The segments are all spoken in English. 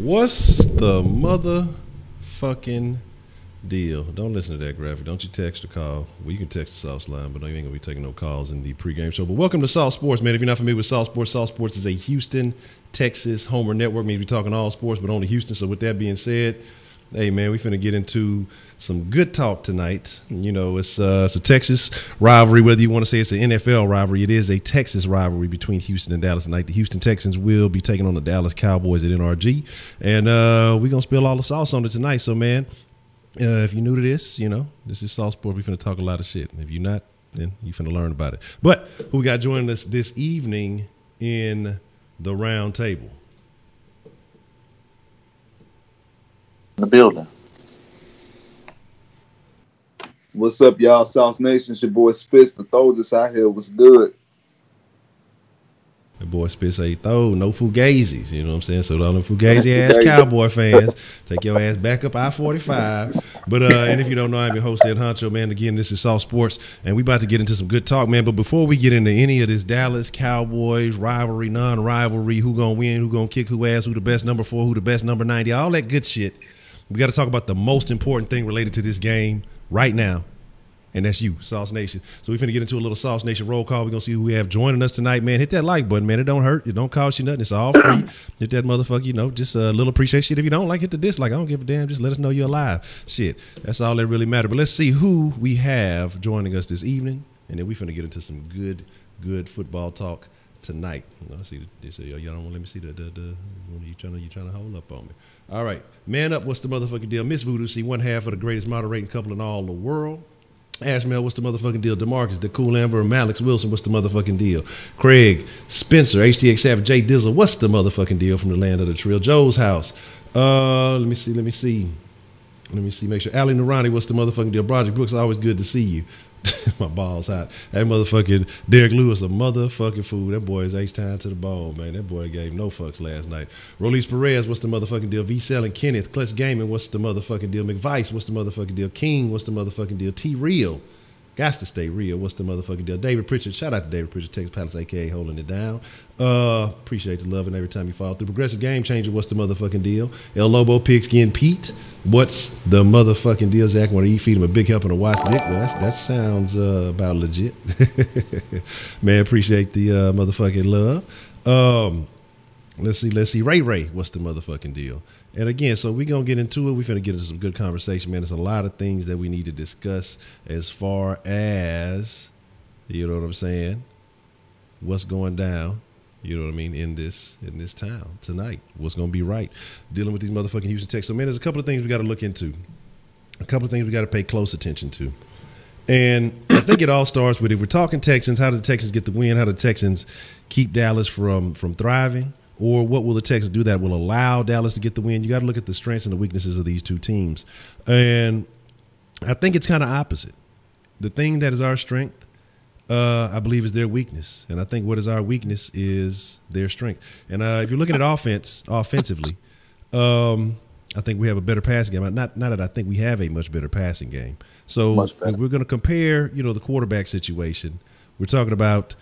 What's the motherfucking deal? Don't listen to that graphic. Don't you text or call. Well, you can text the Sauce line, but I ain't going to be taking no calls in the pregame show. But welcome to Sauce Sports, man. If you're not familiar with Sauce Sports is a Houston, Texas homer network. Maybe we're talking all sports, but only Houston. So with that being said, hey, man, we finna get into some good talk tonight. You know, it's a Texas rivalry, whether you want to say it's an NFL rivalry. It is a Texas rivalry between Houston and Dallas tonight. The Houston Texans will be taking on the Dallas Cowboys at NRG, and we're going to spill all the sauce on it tonight. So, man, if you're new to this, you know, this is Sauce Sports. We're finna talk a lot of shit. If you're not, then you're finna learn about it. But who we got joining us this evening in the round table? The building. What's up, y'all? South Nation, it's your boy Spitz, the Throw out here. What's good? The boy Spitz say throw, no fugazis. You know what I'm saying? So all them fugazi-ass Cowboy fans, take your ass back up I-45. But and if you don't know, I'm your host, Ed Honcho, man. Again, this is Sauce Sports, and we about to get into some good talk, man. But before we get into any of this Dallas Cowboys rivalry, non-rivalry, who gonna win, who gonna kick who ass, who the best number 4, who the best number 90, all that good shit, we got to talk about the most important thing related to this game right now, and that's you, Sauce Nation. So we're finna get into a little Sauce Nation roll call. We're going to see who we have joining us tonight, man. Hit that like button, man. It don't hurt. It don't cost you nothing. It's all free. Hit that motherfucker, you know, just a little appreciation. If you don't like, hit the dislike. I don't give a damn. Just let us know you're alive. Shit, that's all that really matters. But let's see who we have joining us this evening, and then we finna get into some good football talk tonight. Let's see. They say, y'all don't want to let me see the you trying to hold up on me. All right, man up. What's the motherfucking deal? Miss Voodoo, see one half of the greatest moderating couple in all the world. Ashmel, what's the motherfucking deal? DeMarcus, the Cool Amber, and Alex Wilson, what's the motherfucking deal? Craig, Spencer, HTX Savage, Jay Dizzle, what's the motherfucking deal from the land of the trail? Joe's house. Let me see. Make sure. Ali Narani, what's the motherfucking deal? Broderick Brooks, always good to see you. My balls hot. That motherfucking Derek Lewis, a motherfucking fool. That boy is H-time to the bone, man. That boy gave no fucks last night. Rolis Perez, what's the motherfucking deal? V-Cell and Kenneth. Clutch Gaming, what's the motherfucking deal? McVice, what's the motherfucking deal? King, what's the motherfucking deal? T-Real. Got to stay real. What's the motherfucking deal? David Pritchard. Shout out to David Pritchard, Texas Palace, a.k.a. holding it down. Appreciate the love and every time you follow through. Progressive Game Changer. What's the motherfucking deal? El Lobo, Pigskin Pete. What's the motherfucking deal, Zach? Want to feed him a big help and a wife dick? Well, that sounds about legit. Man, appreciate the motherfucking love. Let's see. Ray, what's the motherfucking deal? And again, so we're going to get into it. We're going to get into some good conversation, man. There's a lot of things that we need to discuss as far as, you know what I'm saying, what's going down, you know what I mean, in this town tonight. What's going to be right. Dealing with these motherfucking Houston Texans. So, man, there's a couple of things we got to look into. A couple of things we got to pay close attention to. And I think it all starts with, if we're talking Texans, how do the Texans get the win? How do the Texans keep Dallas from thriving? Or what will the Texans do that will allow Dallas to get the win? You got to look at the strengths and the weaknesses of these two teams. And I think it's kind of opposite. The thing that is our strength, I believe, is their weakness. And I think what is our weakness is their strength. And if you're looking at offensively, I think we have a better passing game. Not that I think we have a much better passing game. So if we're going to compare, you know, the quarterback situation, we're talking about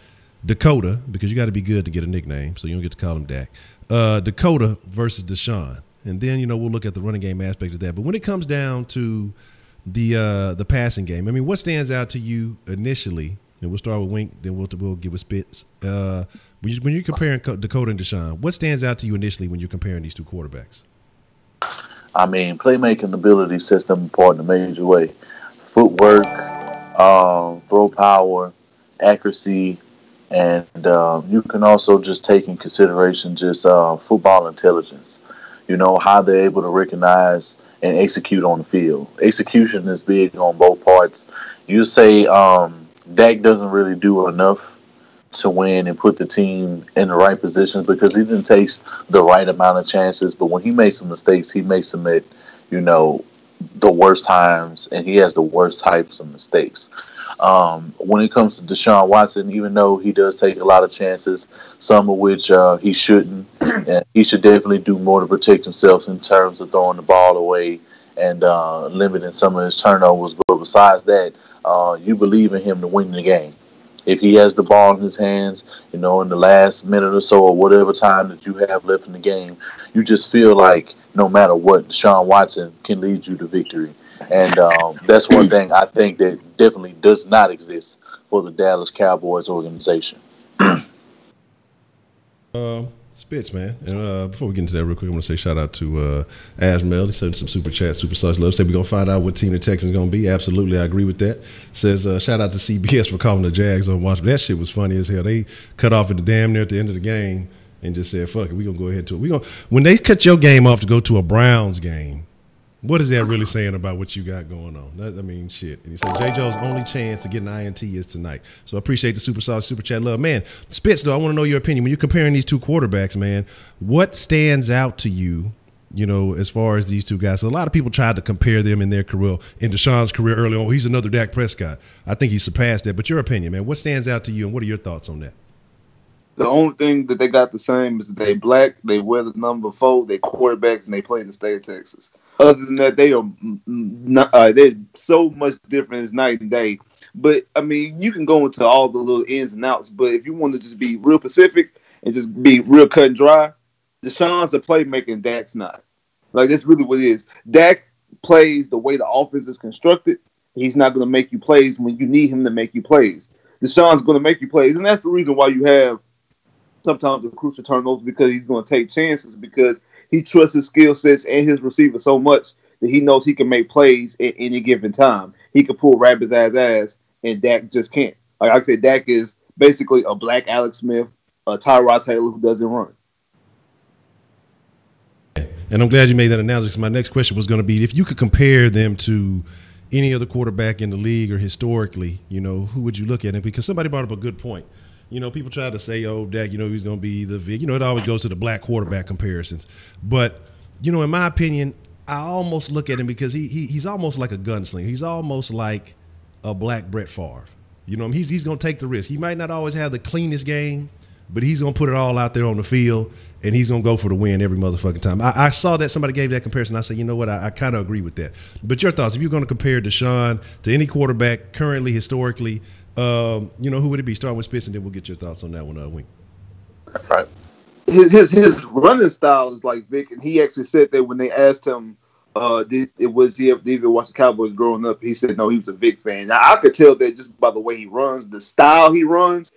Dakota, because you got to be good to get a nickname, so you don't get to call him Dak. Dakota versus Deshaun. And then, you know, we'll look at the running game aspect of that. But when it comes down to the passing game, I mean, what stands out to you initially? And we'll start with Wink, then we'll get with Spitz. When you're comparing Dakota and Deshaun, what stands out to you initially when you're comparing these two quarterbacks? I mean, playmaking ability sets them apart in a major way. Footwork, throw power, accuracy, and you can also just take in consideration just football intelligence. You know, how they're able to recognize and execute on the field. Execution is big on both parts. You say Dak doesn't really do enough to win and put the team in the right positions because he didn't take the right amount of chances. But when he makes some mistakes, he makes them at, you know, the worst times, and he has the worst types of mistakes. When it comes to Deshaun Watson, even though he does take a lot of chances, some of which he shouldn't, and he should definitely do more to protect himself in terms of throwing the ball away and limiting some of his turnovers. But besides that, you believe in him to win the game. If he has the ball in his hands, in the last minute or so, or whatever time that you have left in the game, you just feel like no matter what, Deshaun Watson can lead you to victory. And that's one thing I think that definitely does not exist for the Dallas Cowboys organization. Spitz, man. And before we get into that real quick, I'm going to say shout out to Asmel. He sent some super chats, super such love. Said we're going to find out what team the Texans are going to be. Absolutely, I agree with that. Says shout out to CBS for calling the Jags on watch. That shit was funny as hell. They cut off at the damn near at the end of the game and just said, fuck it, we're going to go ahead to it. When they cut your game off to go to a Browns game, what is that really saying about what you got going on? Shit. And he said, J. Joe's only chance to get an INT is tonight. So I appreciate the super chat love. Man, Spitz, though, I want to know your opinion. When you're comparing these two quarterbacks, man, what stands out to you, as far as these two guys? So a lot of people tried to compare them in their career, in Deshaun's career early on. He's another Dak Prescott. I think he surpassed that. But your opinion, man, what stands out to you, and what are your thoughts on that? The only thing that they got the same is that they black, they wear the number 4, they quarterbacks, and they play in the state of Texas. Other than that, they are they're so much different as night and day. But, you can go into all the little ins and outs, but if you want to just be real specific and just be real cut and dry, Deshaun's a playmaker and Dak's not. Like, that's really what it is. Dak plays the way the offense is constructed. He's not going to make you plays when you need him to make you plays. Deshaun's going to make you plays, and that's the reason why you have sometimes the crucial turnovers, because he's going to take chances, because he trusts his skill sets and his receiver so much that he knows he can make plays at any given time. He can pull rabbit's ass, and Dak just can't. Like I said, Dak is basically a black Alex Smith, a Tyrod Taylor who doesn't run. And I'm glad you made that analogy, because my next question was going to be, if you could compare them to any other quarterback in the league or historically, who would you look at? And because somebody brought up a good point. People try to say, oh, Dak, he's going to be the Vic. It always goes to the black quarterback comparisons. But, in my opinion, I almost look at him because he's almost like a gunslinger. He's almost like a black Brett Favre. He's going to take the risk. He might not always have the cleanest game, but he's going to put it all out there on the field, and he's going to go for the win every motherfucking time. I saw that somebody gave that comparison. I said, you know what, I kind of agree with that. But your thoughts, if you're going to compare Deshaun to any quarterback currently, historically, who would it be? Starting with Spitz, and then we'll get your thoughts on that one, Wink. Right. His running style is like Vic, and he actually said that when they asked him, did he ever watch the Cowboys growing up? He said no, he was a Vic fan. Now I could tell that just by the way he runs, the style he runs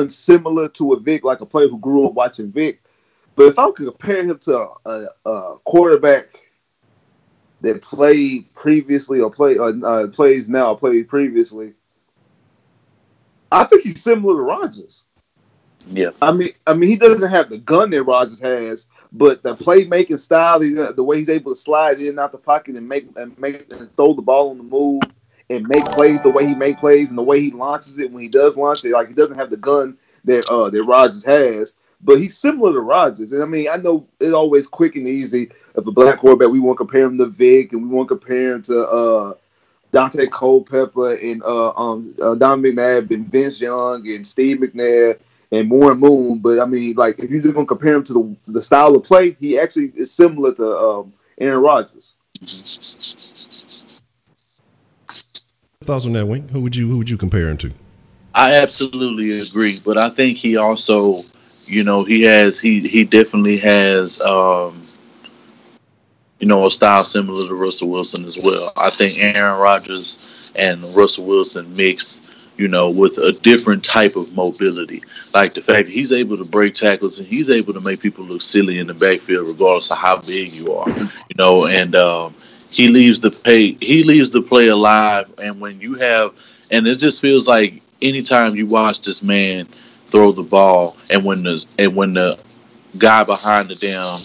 similar to a Vic, like a player who grew up watching Vic. But if I could compare him to a quarterback that played previously or plays now or played previously, I think he's similar to Rodgers. Yeah. He doesn't have the gun that Rodgers has, but the playmaking style, the way he's able to slide in and out the pocket and make and throw the ball on the move and make plays the way he makes plays and the way he launches it when he does launch it, like he doesn't have the gun that Rodgers has, but he's similar to Rodgers. And I know it's always quick and easy. If a black quarterback, we want to compare him to Vic, and we want to compare him to Dante Culpepper and Don McNabb and Vince Young and Steve McNair and Warren Moon. But if you're just gonna compare him to the style of play, he actually is similar to Aaron Rodgers. Thoughts on that, Wink? Who would you compare him to? I absolutely agree, but I think he also, he definitely has a style similar to Russell Wilson as well. I think Aaron Rodgers and Russell Wilson mix, with a different type of mobility. Like the fact that he's able to break tackles and he's able to make people look silly in the backfield regardless of how big you are, and he leaves the play alive. And when you have, and it just feels like anytime you watch this man throw the ball, and when the guy behind the damn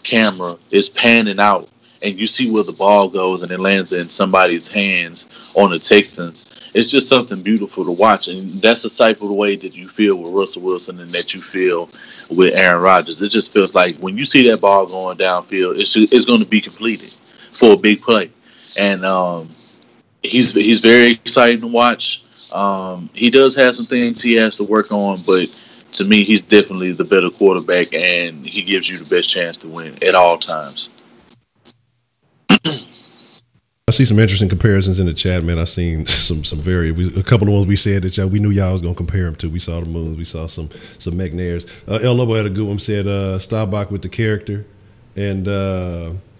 camera is panning out and you see where the ball goes and it lands in somebody's hands on the Texans, it's just something beautiful to watch. And that's the type of way that you feel with Russell Wilson and that you feel with Aaron Rodgers. It just feels like when you see that ball going downfield, it's going to be completed for a big play. And he's very exciting to watch. He does have some things he has to work on, but to me, he's definitely the better quarterback, and he gives you the best chance to win at all times. I see some interesting comparisons in the chat, man. I've seen a couple of ones we said that we knew y'all was gonna compare them to. We saw the Moons, we saw some McNairs. El Lobo had a good one. Said Staubach with the character and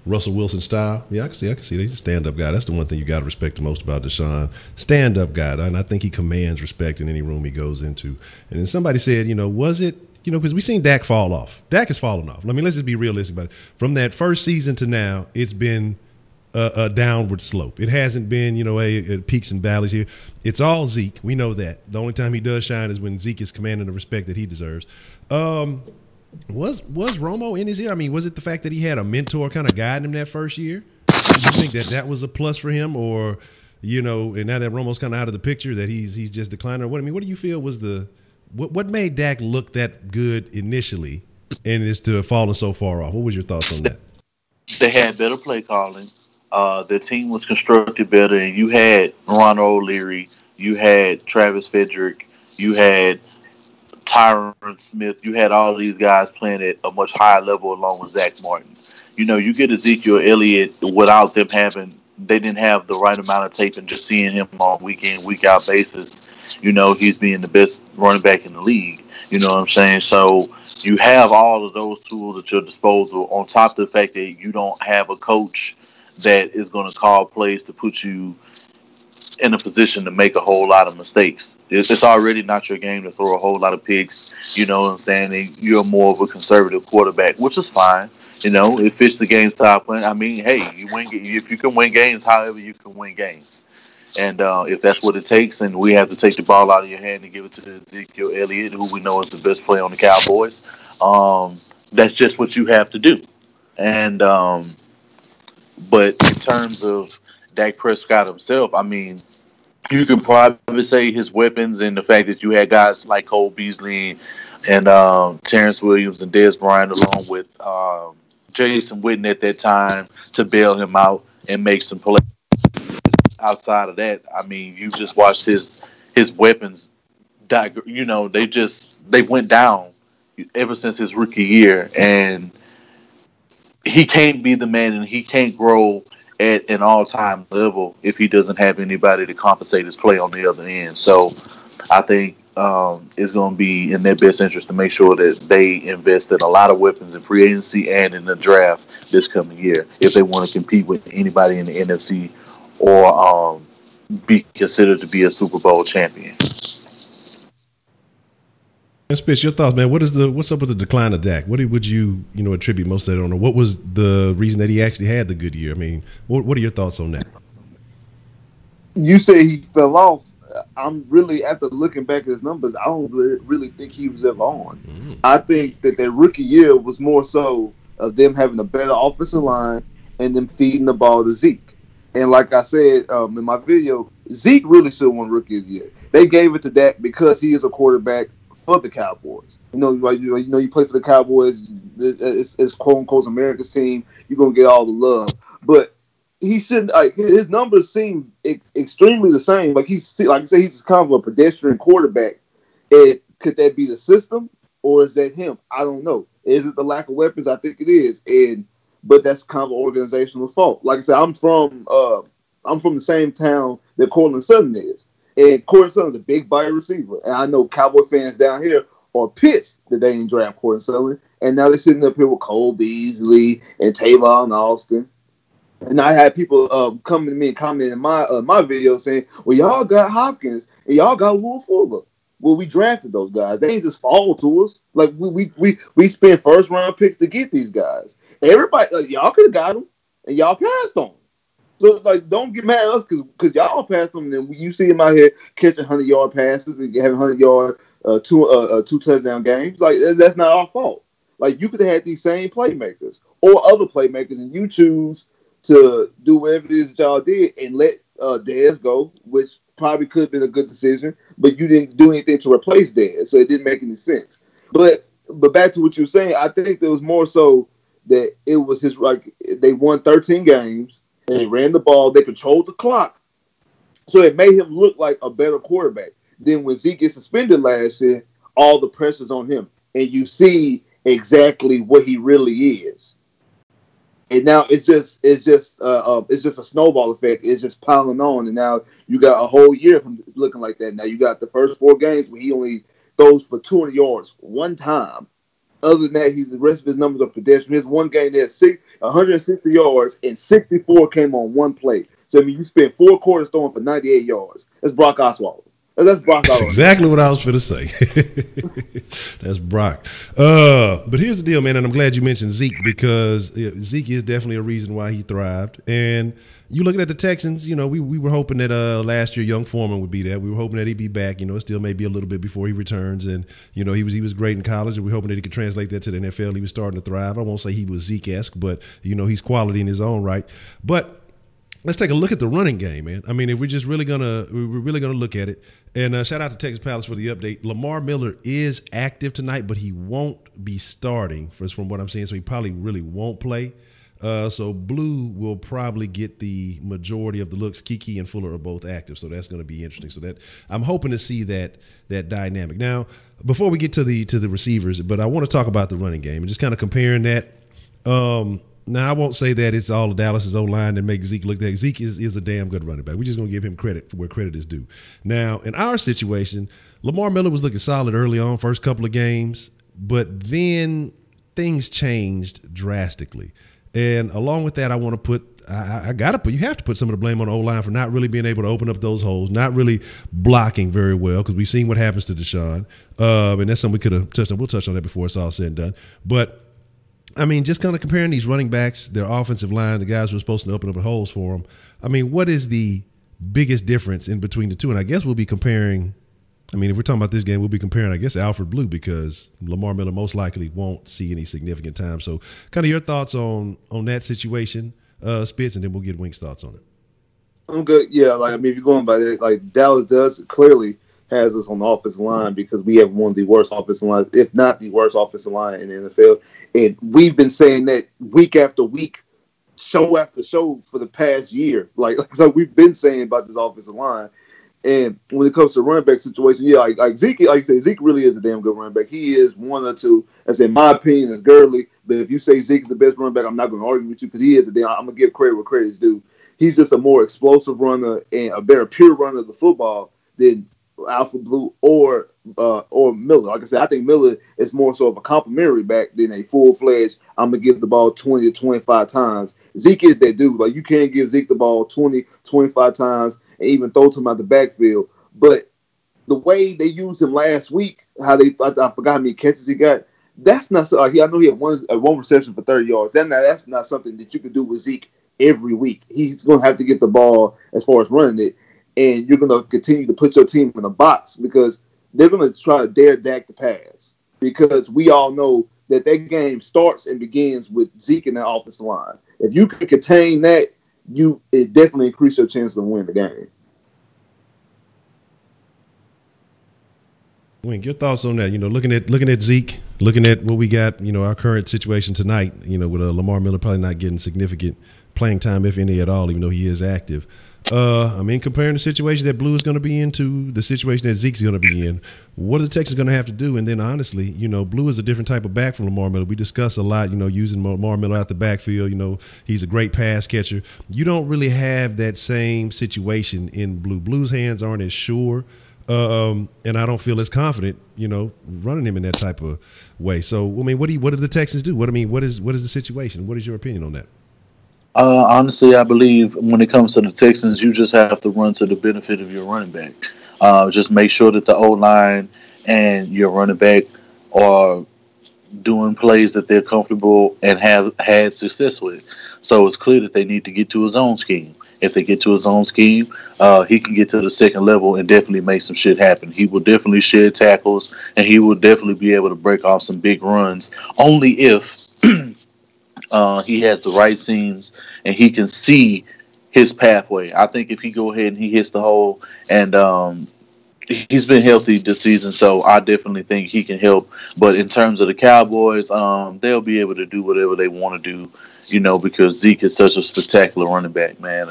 Russell Wilson style. Yeah, I can see that. He's a stand-up guy. That's the one thing you got to respect the most about Deshaun. Stand-up guy, and I think he commands respect in any room he goes into. And then somebody said, was it? Because we've seen Dak fall off. Dak has fallen off. I mean, let's just be realistic about it. From that first season to now, it's been a downward slope. It hasn't been, peaks and valleys here. It's all Zeke. We know that. The only time he does shine is when Zeke is commanding the respect that he deserves. Was Romo in his ear? I mean, was it the fact that he had a mentor kind of guiding him that first year? Do you think that was a plus for him, or and now that Romo's kind of out of the picture, that he's just declining? What do you feel was what made Dak look that good initially, and is to have fallen so far off? What was your thoughts on that? They had better play calling. Their team was constructed better, and you had Ronald O'Leary, you had Travis Frederick, you had Tyron Smith, you had all these guys playing at a much higher level along with Zach Martin. You get Ezekiel Elliott without them they didn't have the right amount of tape, and just seeing him on week in, week out basis, he's being the best running back in the league. You know what I'm saying? So you have all of those tools at your disposal, on top of the fact that you don't have a coach that is going to call plays to put you in a position to make a whole lot of mistakes. It's already not your game to throw a whole lot of picks. You know what I'm saying? And you're more of a conservative quarterback, which is fine. It fits the game style plan. I mean, hey, you win if you can win games. However, you can win games. And if that's what it takes, and we have to take the ball out of your hand and give it to Ezekiel Elliott, who we know is the best player on the Cowboys, that's just what you have to do. And but in terms of Dak Prescott himself, I mean, you can probably say his weapons and the fact that you had guys like Cole Beasley and Terrence Williams and Dez Bryant, along with Jason Witten at that time, to bail him out and make some plays. Outside of that, I mean, you just watched his weapons. They went down ever since his rookie year, and he can't be the man, and he can't grow at an all-time level if he doesn't have anybody to compensate his play on the other end. So I think it's going to be in their best interest to make sure that they invest in a lot of weapons in free agency and in the draft this coming year if they want to compete with anybody in the NFC or be considered to be a Super Bowl champion. And Spitz, your thoughts, man. What's up with the decline of Dak? What would you attribute most of that on, or what was the reason that he actually had the good year? I mean, what are your thoughts on that? You say he fell off. I'm really, after looking back at his numbers, I don't really think he was ever on. Mm-hmm. I think that their rookie year was more so of them having a better offensive line and them feeding the ball to Zeke. And like I said in my video, Zeke really should have won Rookie of the Year. They gave it to Dak because he is a quarterback for the Cowboys. You play for the Cowboys. It's quote unquote America's team. You're gonna get all the love, but he shouldn't. His numbers seem extremely the same. Like you say, he's just kind of a pedestrian quarterback. Could that be the system, or is that him? I don't know. Is it the lack of weapons? I think it is, but that's kind of an organizational fault. Like I said, I'm from the same town that Cortland Sutton is. And Cortland Sutton is a big body receiver. And I know Cowboy fans down here are pissed that they didn't draft Cortland Sutton. And now they're sitting up here with Cole Beasley and Tavon Austin. And I had people coming to me and commenting in my video saying, well, y'all got Hopkins and y'all got Will Fuller. Well, we drafted those guys. They ain't just fall to us. Like we spent first round picks to get these guys. Everybody, y'all could have got them, and y'all passed on them. So, don't get mad at us because y'all passed them. And then you see him out here catching 100-yard passes and having 100-yard two touchdown games. That's not our fault. You could have had these same playmakers or other playmakers, and you choose to do whatever it is that y'all did and let Dez go, which probably could have been a good decision, but you didn't do anything to replace Dez, so it didn't make any sense. But back to what you were saying, I think there was more so that it was they won 13 games, and they ran the ball, they controlled the clock, so it made him look like a better quarterback. Then when Zeke gets suspended last year, all the pressure's on him, and you see exactly what he really is. And now it's just a snowball effect. It's just piling on, and now you got a whole year from looking like that. Now you got the first 4 games where he only throws for 200 yards one time. Other than that, the rest of his numbers are pedestrian. His one game there, 160 yards, and 64 came on one play. So I mean, you spent 4 quarters throwing for 98 yards. That's Brock Osweiler. That's Brock. That's exactly what I was going to say. That's Brock. But here's the deal, man, and I'm glad you mentioned Zeke because Zeke is definitely a reason why he thrived. And you looking at the Texans, you know, we were hoping that last year young Foreman would be there. We were hoping that he'd be back. You know, it still may be a little bit before he returns. And, you know, he was great in college, and we're hoping that he could translate that to the NFL. He was starting to thrive. I won't say he was Zeke-esque, but, you know, he's quality in his own right. But let's take a look at the running game, man. I mean, if we're really gonna look at it, and shout out to Texas Palace for the update. Lamar Miller is active tonight, but he won't be starting, from what I'm seeing. So he probably really won't play. So Blue will probably get the majority of the looks. Kiki and Fuller are both active, so that's going to be interesting. So that I'm hoping to see that dynamic. Now, before we get to the receivers, but I want to talk about the running game and just kind of comparing that. Now, I won't say that it's all of Dallas's O-line that makes Zeke look that. Zeke is a damn good running back. We're just going to give him credit for where credit is due. Now, in our situation, Lamar Miller was looking solid early on, first couple of games, but then things changed drastically. And along with that, I want to you have to put some of the blame on the O-line for not really being able to open up those holes, not really blocking very well, because we've seen what happens to Deshaun. And that's something we could have touched on. We'll touch on that before it's all said and done. But I mean, just kind of comparing these running backs, their offensive line, the guys who are supposed to open up the holes for them. I mean, what is the biggest difference in between the two? And I guess we'll be comparing – I mean, if we're talking about this game, we'll be comparing, I guess, Alfred Blue, because Lamar Miller most likely won't see any significant time. So kind of your thoughts on that situation, Spitz, and then we'll get Wink's thoughts on it. I'm good. Yeah, like, I mean, if you're going by that, like, Dallas does clearly – has us on the offensive line because we have one of the worst offensive lines, if not the worst offensive line in the NFL. And we've been saying that week after week, show after show for the past year. So we've been saying about this offensive line. And when it comes to running back situation, yeah, like Zeke, like you say, Zeke really is a damn good running back. He is one or two. That's in my opinion, is Gurley. But if you say Zeke is the best running back, I'm not going to argue with you because he is a damn. I'm going to give credit where credit is due. He's just a more explosive runner and a better pure runner of the football than Alfred Blue or Miller. Like I said, I think Miller is more so of a complimentary back than a full-fledged, I'm going to give the ball 20 to 25 times. Zeke is that dude. Like, you can't give Zeke the ball 20, 25 times and even throw to him out the backfield. But the way they used him last week, I forgot how many catches he got, that's not so. I know he had one reception for 30 yards. That's not something that you can do with Zeke every week. He's going to have to get the ball as far as running it. And you're going to continue to put your team in a box because they're going to try to dare Dak to pass. Because we all know that game starts and begins with Zeke and that offensive line. If you can contain that, it definitely increases your chance to win the game. Wink, your thoughts on that? You know, looking at Zeke, looking at what we got, you know, our current situation tonight, you know, with Lamar Miller probably not getting significant playing time, if any at all, even though he is active. I mean, comparing the situation that Blue is going to be in to the situation that Zeke's going to be in, what are the Texans going to have to do? And then, honestly, you know, Blue is a different type of back from Lamar Miller. We discuss a lot, you know, using Lamar Miller out the backfield. You know, he's a great pass catcher. You don't really have that same situation in Blue. Blue's hands aren't as sure, and I don't feel as confident, you know, running him in that type of way. So, I mean, what do the Texans do? What is the situation? What is your opinion on that? Honestly, I believe when it comes to the Texans, you just have to run to the benefit of your running back. Just make sure that the O-line and your running back are doing plays that they're comfortable and have had success with. So it's clear that they need to get to his own scheme. If they get to his own scheme, he can get to the second level and definitely make some shit happen. He will definitely shed tackles, and he will definitely be able to break off some big runs, only if he has the right seams and he can see his pathway. I think if he go ahead and he hits the hole, and he's been healthy this season, so I definitely think he can help. But in terms of the Cowboys, they'll be able to do whatever they want to do, you know, because Zeke is such a spectacular running back, man.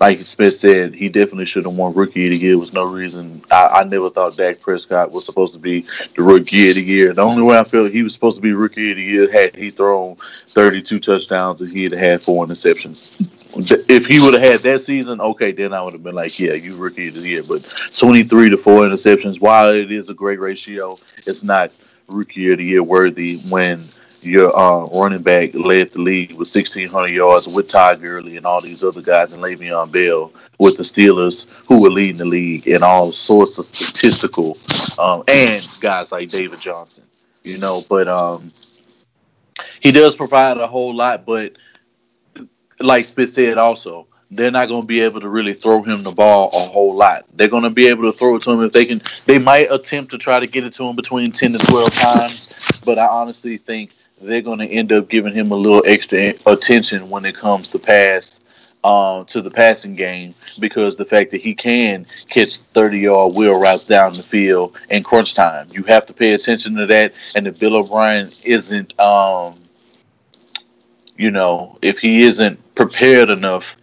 like Smith said, he definitely should have won Rookie of the Year. There was no reason. I never thought Dak Prescott was supposed to be the Rookie of the Year. The only way I felt he was supposed to be Rookie of the Year had he thrown 32 touchdowns and he'd have had 4 interceptions. If he would have had that season, okay, then I would have been like, yeah, you Rookie of the Year. But 23 to 4 interceptions, while it is a great ratio, it's not Rookie of the Year worthy when your running back led the league with 1,600 yards with Todd Gurley and all these other guys and Le'Veon Bell with the Steelers who were leading the league in all sorts of statistical and guys like David Johnson, you know. But he does provide a whole lot, but like Spitz said also, they're not going to be able to really throw him the ball a whole lot. They're going to be able to throw it to him if they can. They might attempt to try to get it to him between 10 to 12 times, but I honestly think they're going to end up giving him a little extra attention when it comes to to the passing game, because the fact that he can catch 30-yard wheel routes down the field in crunch time. You have to pay attention to that, and if Bill O'Brien isn't, if he isn't prepared enough,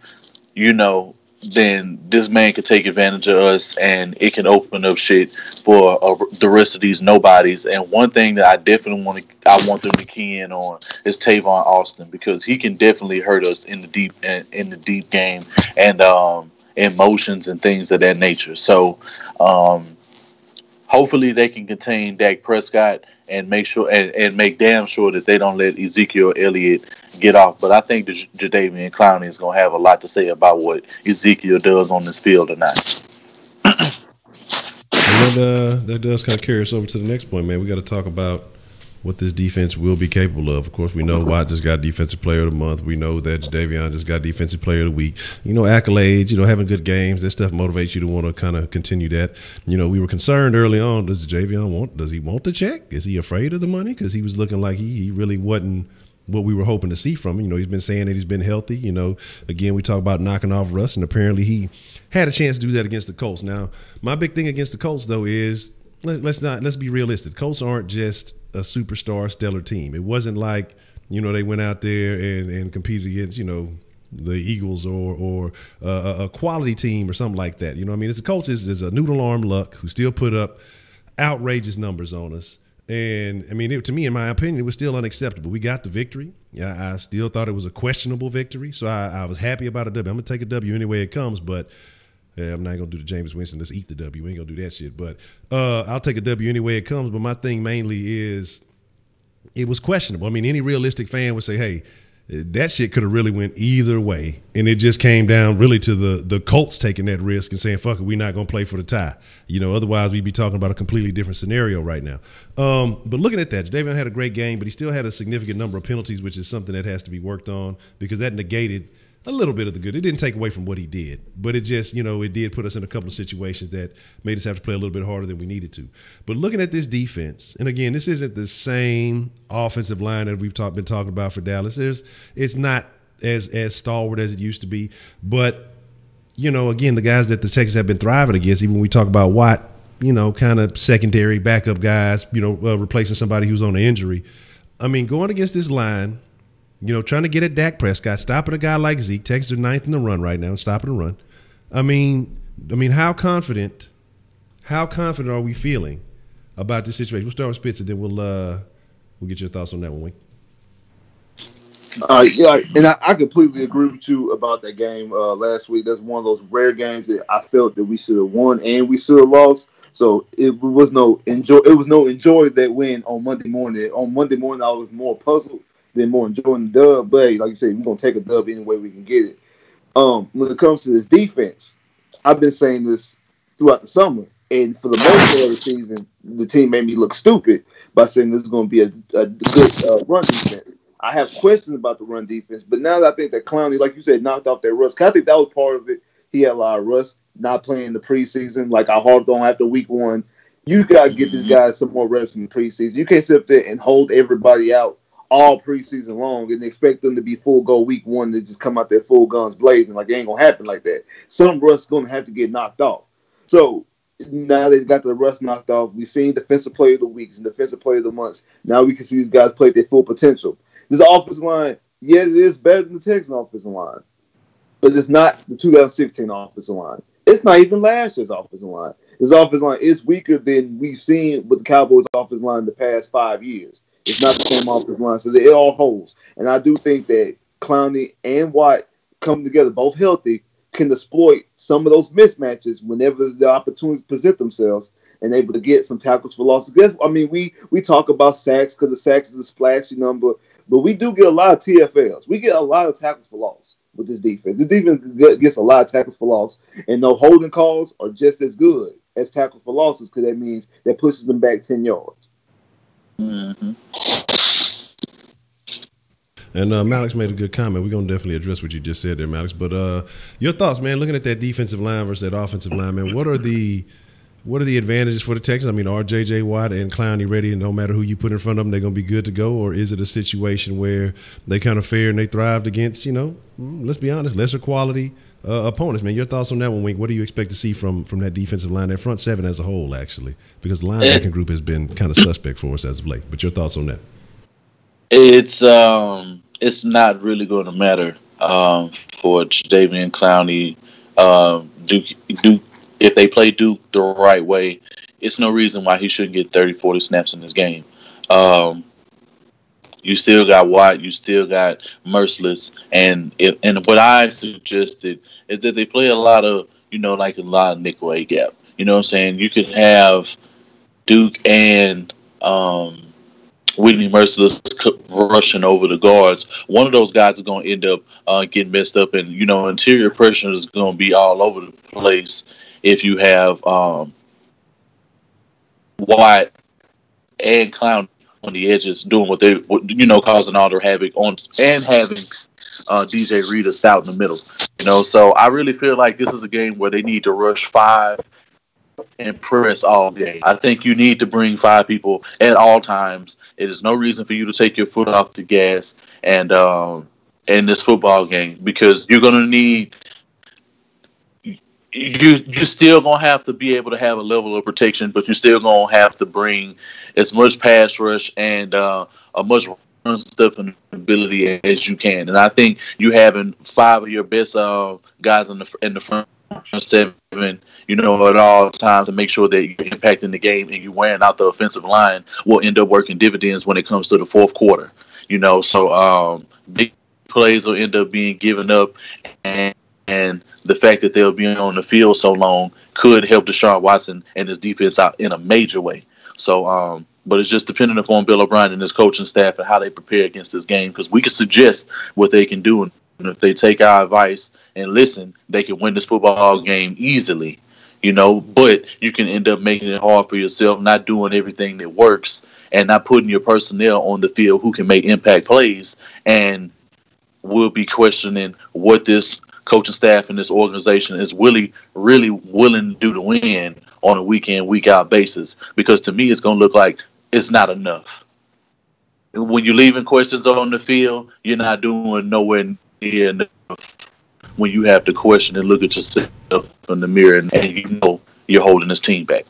then this man could take advantage of us, and it can open up shit for the rest of these nobodies. And one thing that I definitely want them to key in on is Tavon Austin, because he can definitely hurt us in the deep game and emotions and things of that nature. So hopefully they can contain Dak Prescott and make sure and make damn sure that they don't let Ezekiel Elliott get off. But I think the Jadeveon Clowney is going to have a lot to say about what Ezekiel does on this field tonight. And that does kind of carry us over to the next point, man. We got to talk about what this defense will be capable of. Of course, we know Watt just got Defensive Player of the Month. We know that Jadeveon just got Defensive Player of the Week. Accolades, having good games, that stuff motivates you to want to kind of continue that. We were concerned early on, does he want the check? Is he afraid of the money? Because he was looking like he really wasn't what we were hoping to see from him. He's been saying that he's been healthy. Again, we talk about knocking off Russ, and apparently he had a chance to do that against the Colts. Now, my big thing against the Colts, though, is let's be realistic. Colts aren't just a superstar stellar team. It wasn't like they went out there and competed against the Eagles or a quality team or something like that. It's the Colts is a noodle arm Luck who still put up outrageous numbers on us. And to me, in my opinion, it was still unacceptable. We got the victory. I still thought it was a questionable victory, so I was happy about a W. I'm gonna take a W any way it comes, but I'm not going to do the Jameis Winston, let's eat the W. We ain't going to do that shit. But I'll take a W any way it comes. But my thing mainly is it was questionable. Any realistic fan would say, hey, that shit could have really went either way. And it just came down really to the Colts taking that risk and saying, fuck it, we're not going to play for the tie. Otherwise we'd be talking about a completely different scenario right now. But looking at that, Jadeveon had a great game, but he still had a significant number of penalties, which is something that has to be worked on because that negated – a little bit of the good. It didn't take away from what he did, but it just, it did put us in a couple of situations that made us have to play a little bit harder than we needed to. But looking at this defense, and again, this isn't the same offensive line that we've been talking about for Dallas. It's not as stalwart as it used to be. But, again, the guys that the Texans have been thriving against, even when we talk about Watt, kind of secondary backup guys, replacing somebody who's on an injury. Going against this line, trying to get at Dak Prescott, stopping a guy like Zeke. Texans are 9th in the run right now and stopping the run. How confident are we feeling about this situation? We'll start with Spitz, and then we'll get your thoughts on that one, Wink. And I completely agree with you about that game last week. That's one of those rare games that I felt that we should have won and we should have lost. So it was no enjoy that win on Monday morning. On Monday morning, I was more puzzled than more enjoying the dub. But like you said, we're gonna take a dub any way we can get it. When it comes to this defense, I've been saying this throughout the summer, and for the most part of the season, the team made me look stupid by saying this is going to be a good run defense. I have questions about the run defense, but now that I think that Clowney, like you said, knocked off that rust, 'cause I think that was part of it. He had a lot of rust, not playing the preseason, like I harped on after week 1. You got to get these guys some more reps in the preseason. You can't sit up there and hold everybody out all preseason long and expect them to be full go week 1 to just come out there full guns blazing. Like, it ain't going to happen like that. Some rust going to have to get knocked off. So now they've got the rust knocked off. We've seen Defensive Player of the Weeks and Defensive Player of the Months. Now we can see these guys play at their full potential. This offensive line, yes, it is better than the Texans offensive line. but it's not the 2016 offensive line. It's not even last year's offensive line. This offensive line is weaker than we've seen with the Cowboys' offensive line the past 5 years. It's not the same offensive line, so it all holds. And I do think that Clowney and Watt coming together, both healthy, can exploit some of those mismatches whenever the opportunities present themselves and able to get some tackles for losses. I mean, we talk about sacks because the sacks is a splashy number, but we do get a lot of TFLs. We get a lot of tackles for loss with this defense. This defense gets a lot of tackles for loss, and no holding calls are just as good as tackles for losses because that means that pushes them back 10 yards. Mm-hmm. And Malix made a good comment. We're going to definitely address what you just said there, Malix. But your thoughts, man, looking at that defensive line versus that offensive line, man, what are the advantages for the Texans? I mean, are J.J. Watt and Clowney ready, and no matter who you put in front of them, they're going to be good to go? Or is it a situation where they kind of fare and they thrived against, let's be honest, lesser quality opponents, man? Your thoughts on that one, Wink? What do you expect to see from that defensive line, that front seven as a whole, actually? Because the linebacking group has been kind of suspect for us as of late. But your thoughts on that? It's not really going to matter for Jadeveon Clowney. Duke, if they play Duke the right way, it's no reason why he shouldn't get 30, 40 snaps in this game. You still got Watt, you still got Merciless, and what I suggested is that they play a lot of nickel A gap. You know what I'm saying? You could have Duke and Whitney Merciless rushing over the guards. One of those guys is going to end up getting messed up, and interior pressure is going to be all over the place if you have Watt and Clown on the edges doing what they causing all their havoc on, and having DJ Reader stout in the middle. So I really feel like this is a game where they need to rush 5 and press all day. I think you need to bring 5 people at all times. It is no reason for you to take your foot off the gas and in this football game, because you're going to need. You're still going to have to be able to have a level of protection, but you're still going to have to bring as much pass rush and a much run stuffing ability as you can. And I think you having 5 of your best guys in the front 7, at all times to make sure that you're impacting the game and you're wearing out the offensive line will end up working dividends when it comes to the fourth quarter. So big plays will end up being given up, and the fact that they'll be on the field so long could help Deshaun Watson and his defense out in a major way. So, but it's just dependent upon Bill O'Brien and his coaching staff and how they prepare against this game, because we can suggest what they can do, and if they take our advice and listen, they can win this football game easily. But you can end up making it hard for yourself, not doing everything that works and not putting your personnel on the field who can make impact plays, and we'll be questioning what this coaching staff and this organization is really willing to do to win on a week in, week out basis. Because to me, it's going to look like it's not enough. When you're leaving questions on the field, you're not doing nowhere near enough. When you have to question and look at yourself in the mirror and you're holding this team back.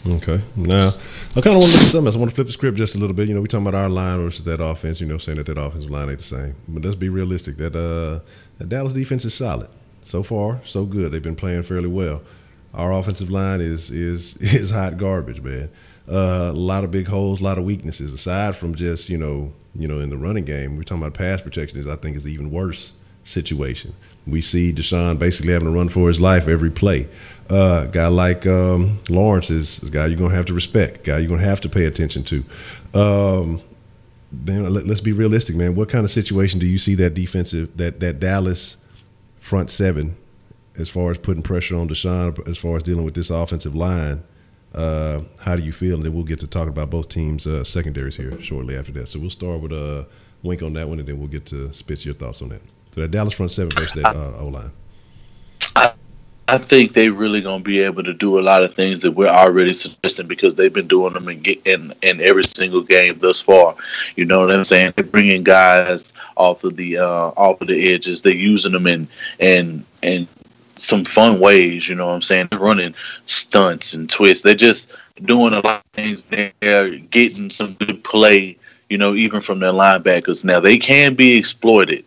Okay. Now, I kind of want to look at something else. I want to flip the script just a little bit. We're talking about our line versus that offense, saying that offensive line ain't the same. But let's be realistic. That Dallas defense is solid. So far, so good. They've been playing fairly well. Our offensive line is hot garbage, man. A lot of big holes, a lot of weaknesses. Aside from just, in the running game, we're talking about pass protection I think is the even worse situation. We see Deshaun basically having to run for his life every play. A guy like Lawrence is a guy you're going to have to respect, a guy you're going to have to pay attention to. Then let's be realistic, man. What kind of situation do you see that Dallas front 7 as far as putting pressure on Deshaun, as far as dealing with this offensive line? How do you feel? And then we'll get to talk about both teams' secondaries here shortly after that. So we'll start with Wink on that one, and then we'll get to Spitz your thoughts on that. So that Dallas front 7 versus that O-line. I think they're really going to be able to do a lot of things that we're already suggesting, because they've been doing them in every single game thus far. You know what I'm saying? They're bringing guys off of the edges. They're using them in some fun ways. You know what I'm saying? They're running stunts and twists. They're just doing a lot of things. They're getting some good play. Even from their linebackers. Now they can be exploited,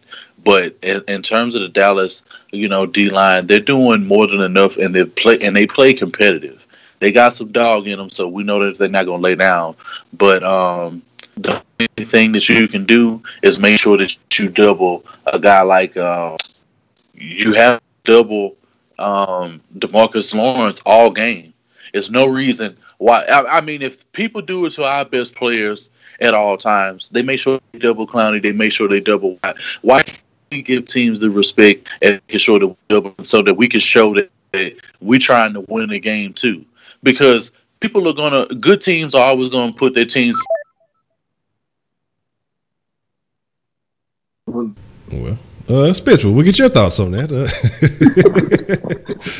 But in terms of the Dallas, D line, they're doing more than enough, and they play competitive. They got some dog in them, so we know that they're not going to lay down. But the only thing that you can do is make sure that you double a guy like you have double DeMarcus Lawrence all game. There's no reason why. I mean, if people do it to our best players at all times, they make sure they double Clowney. They make sure they double. Why can't we give teams the respect and make sure that we double so that we can show that we're trying to win the game too? Because good teams are always gonna put their teams. Well, Spitzman, we'll get your thoughts on that.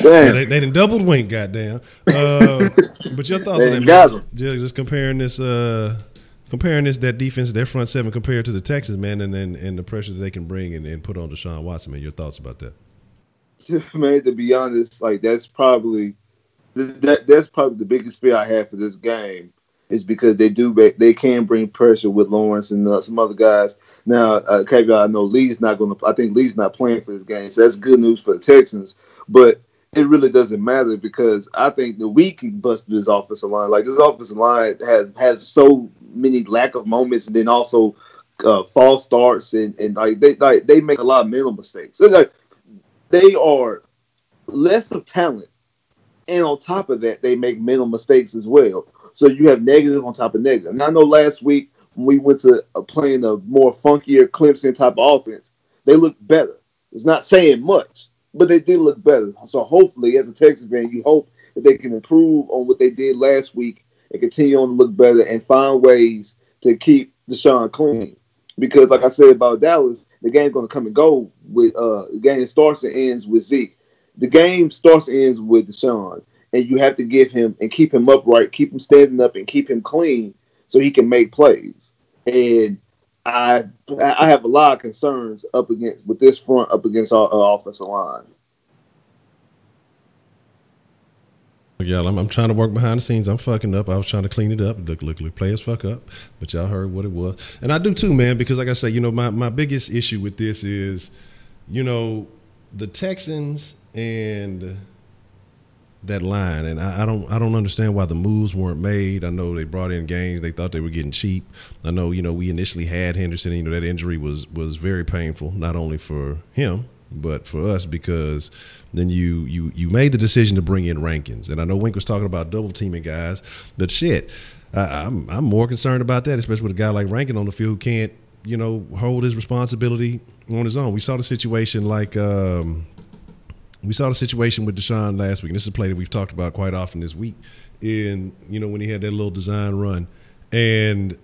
They done doubled Wink, goddamn. But your thoughts on that, just comparing this, that defense, their front seven compared to the Texans, man, and the pressure that they can bring and put on Deshaun Watson, man. Your thoughts about that? Man, to be honest, like that's probably the biggest fear I have for this game is because they can bring pressure with Lawrence and some other guys. Now, caveat, I know Lee's not going to. I think Lee's not playing for this game, so that's good news for the Texans. But it really doesn't matter because I think that we can bust this offensive line. Like this offensive line has so many lack of moments, and then also false starts, and they make a lot of mental mistakes. It's like they are less of talent, and on top of that, they make mental mistakes as well. So you have negative on top of negative. And I know last week when we went to playing a more funkier Clemson type of offense, they looked better. It's not saying much, but they did look better. So hopefully, as a Texas fan, you hope that they can improve on what they did last week and continue on to look better and find ways to keep Deshaun clean. Because like I said about Dallas, the game's going to come and go with the game starts and ends with Zeke. The game starts and ends with Deshaun. And you have to give him and keep him upright, keep him standing up, and keep him clean so he can make plays. And I have a lot of concerns with this front up against our offensive line. Y'all, I'm trying to work behind the scenes. I'm fucking up. I was trying to clean it up. Look, players fuck up. But y'all heard what it was. And I do too, man, because like I say, my biggest issue with this is, the Texans and that line, and I don't understand why the moves weren't made. I know they brought in Gaines. They thought they were getting cheap. I know, we initially had Henderson. That injury was very painful, not only for him, but for us, because then you made the decision to bring in Rankins. And I know Wink was talking about double teaming guys, but shit, I'm more concerned about that, especially with a guy like Rankin on the field who can't, hold his responsibility on his own. We saw the situation with Deshaun last week. And this is a play that we've talked about quite often this week. And, when he had that little design run. And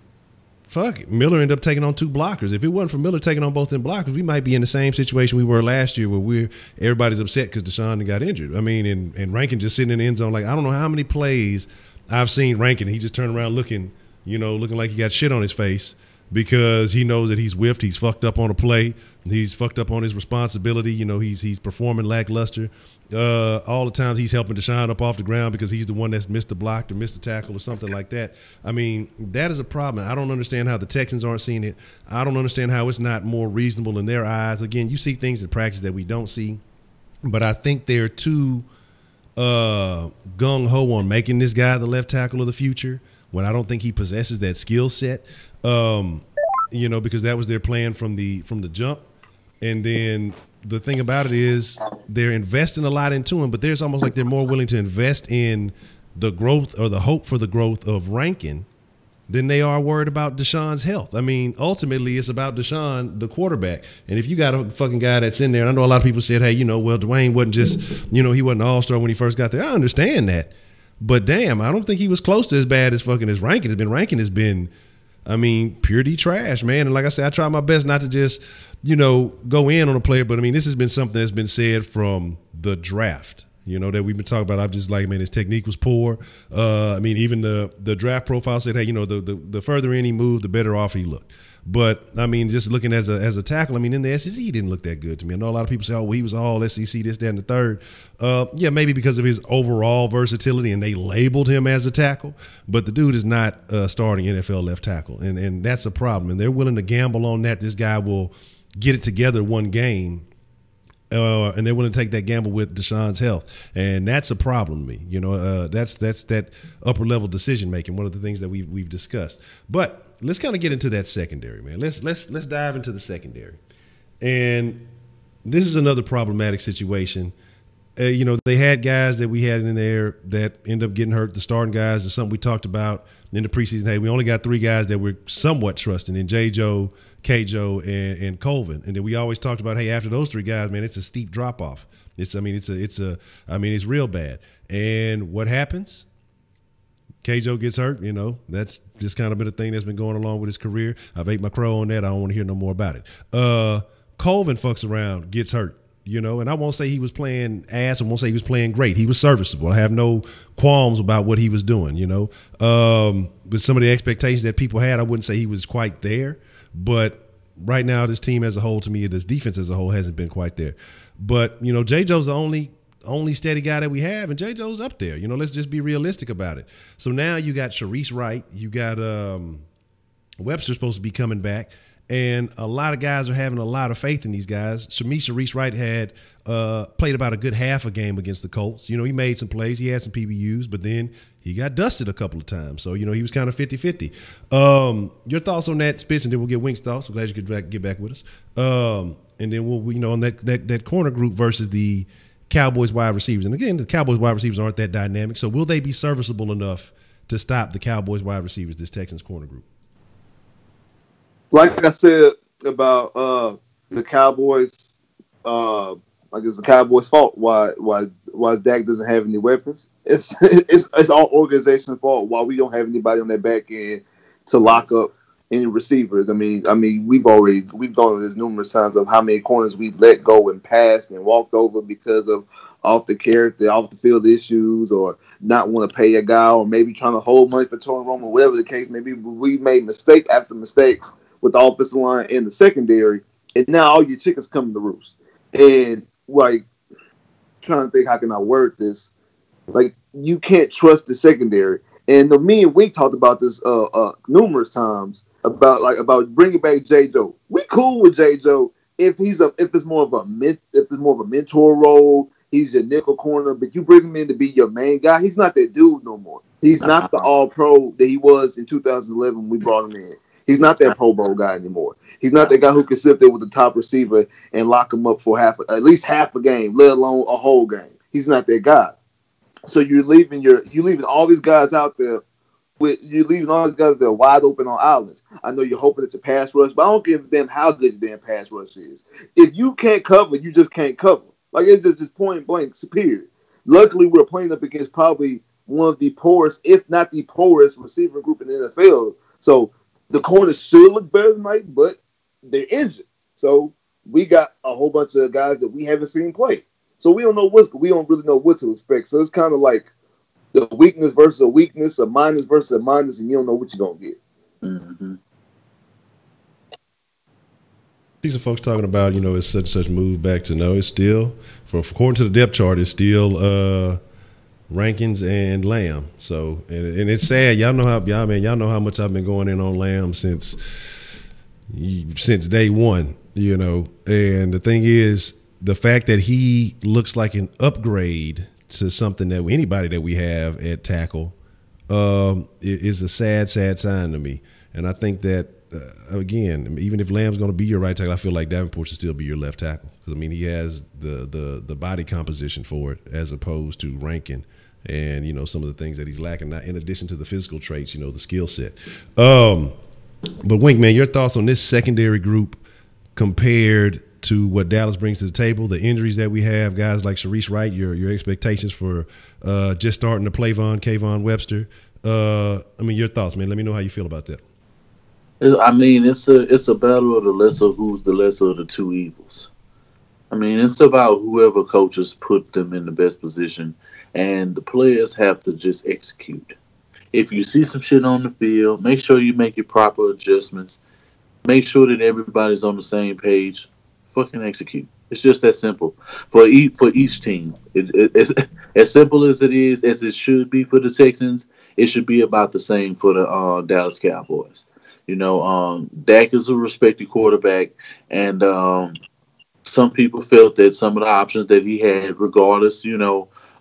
Miller ended up taking on two blockers. If it wasn't for Miller taking on both them blockers, we might be in the same situation we were last year where everybody's upset because Deshaun got injured. I mean, and Rankin just sitting in the end zone. Like, I don't know how many plays I've seen Rankin. He just turned around looking like he got shit on his face because he knows that he's whiffed. He's fucked up on a play. He's fucked up on his responsibility. He's performing lackluster. All the times he's helping Deshaun up off the ground because he's the one that's missed the block or missed the tackle or something like that. I mean, that is a problem. I don't understand how the Texans aren't seeing it. I don't understand how it's not more reasonable in their eyes. Again, you see things in practice that we don't see. But I think they're too gung-ho on making this guy the left tackle of the future when I don't think he possesses that skill set, because that was their plan from the jump. And then the thing about it is they're investing a lot into him, but there's almost like they're more willing to invest in the growth or the hope for the growth of Rankin than they are worried about Deshaun's health. I mean, ultimately, it's about Deshaun, the quarterback. And if you got a fucking guy that's in there, and I know a lot of people said, hey, well, Dwayne wasn't just, he wasn't an all-star when he first got there. I understand that. But damn, I don't think he was close to as bad as fucking as Rankin has been. Rankin has been, pure D trash, man. And like I said, I try my best not to just, go in on a player. But, this has been something that's been said from the draft, that we've been talking about. I'm just like, man, his technique was poor. Even the draft profile said, hey, the further in he moved, the better off he looked. But, just looking as a tackle, in the SEC, he didn't look that good to me. I know a lot of people say, oh, well, he was all SEC, this, that, and the third. Yeah, maybe because of his overall versatility, and they labeled him as a tackle. But the dude is not starting NFL left tackle, and that's a problem. And they're willing to gamble on that. This guy will get it together one game. And they're willing to take that gamble with Deshaun's health, and that's a problem to me. You know, that's that upper level decision making. One of the things that we've discussed. But let's kind of get into that secondary, man. Let's dive into the secondary, and this is another problematic situation. You know, they had guys that we had in there that end up getting hurt. The starting guys is something we talked about in the preseason. Hey, we only got 3 guys that we're somewhat trusting in J-Joe, K-Joe, and Colvin. And then we always talked about, hey, after those 3 guys, man, it's a steep drop off. It's real bad. And what happens? K-Joe gets hurt. You know, that's just kind of been a thing that's been going along with his career. I've ate my crow on that. I don't want to hear no more about it. Colvin fucks around, gets hurt. You know, and I won't say he was playing ass. I won't say he was playing great. He was serviceable. I have no qualms about what he was doing, you know. But some of the expectations that people had, I wouldn't say he was quite there. But right now, this team as a whole, to me, this defense as a whole hasn't been quite there. But, you know, J-Joe's the only steady guy that we have, and J-Joe's up there. You know, let's just be realistic about it. So now you got Sharice Wright. You got Webster supposed to be coming back. And a lot of guys are having a lot of faith in these guys. Sharice Wright had played about a good half a game against the Colts. You know, he made some plays. He had some PBUs, but then he got dusted a couple of times. So, you know, he was kind of 50-50. Your thoughts on that, Spitz, and then we'll get Wink's thoughts. I'm glad you could get back with us. And then we'll, you know, on that corner group versus the Cowboys wide receivers. And again, the Cowboys wide receivers aren't that dynamic. So will they be serviceable enough to stop the Cowboys wide receivers, this Texans corner group? Like I said about the Cowboys, I guess the Cowboys' fault why Dak doesn't have any weapons. It's our organization's fault why we don't have anybody on that back end to lock up any receivers. I mean we've gone over this numerous times of how many corners we've let go and passed and walked over because of off the field issues, or not want to pay a guy, or maybe trying to hold money for Tony Romo, whatever the case may be. We made mistake after mistakes with the offensive line and the secondary, and now all your chickens come to roost. And like, trying to think how can I word this? Like, you can't trust the secondary. And me and Wink talked about this numerous times about bringing back J-Joe. We cool with J-Joe if it's more of a mentor role. He's your nickel corner, but you bring him in to be your main guy. He's not that dude no more. He's not the all-pro that he was in 2011 when we brought him in. He's not that Pro Bowl guy anymore. He's not that guy who can sit there with the top receiver and lock him up for at least half a game, let alone a whole game. He's not that guy. So you're leaving all these guys out there wide open on islands. I know you're hoping it's a pass rush, but I don't give a damn how good the damn pass rush is. If you can't cover, you just can't cover. Like, it's just point blank, period. Luckily, we're playing up against probably one of the poorest, if not the poorest, receiver group in the NFL. So the corners should look better tonight, but they're injured. So we got a whole bunch of guys that we haven't seen play. So we don't really know what to expect. So it's kind of like the weakness versus a weakness, a minus versus a minus, and you don't know what you're gonna get. Mm-hmm. These are folks talking about, you know, it's such move back to no. It's still, according to the depth chart, it's still Rankins and Lamb. So and it's sad. Y'all know how much I've been going in on Lamb since day one. You know, and the thing is, the fact that he looks like an upgrade to something that anybody that we have at tackle is a sad sign to me. And I think that again, even if Lamb's going to be your right tackle, I feel like Davenport should still be your left tackle, because I mean he has the body composition for it, as opposed to Rankin. And, you know, some of the things that he's lacking, not in addition to the physical traits, you know, the skill set. But Wink, man, your thoughts on this secondary group compared to what Dallas brings to the table, the injuries that we have, guys like Sharice Wright, your expectations for just starting to play Kayvon Webster. I mean, your thoughts, man. Let me know how you feel about that. I mean, it's a battle of the lesser, who's the lesser of the two evils. I mean, it's about whoever coaches put them in the best position, and the players have to just execute. If you see some shit on the field, make sure you make your proper adjustments. Make sure that everybody's on the same page. Fucking execute. It's just that simple for each team. It's as simple as it is, as it should be for the Texans. It should be about the same for the Dallas Cowboys. Dak is a respected quarterback, and some people felt that some of the options that he had, regardless,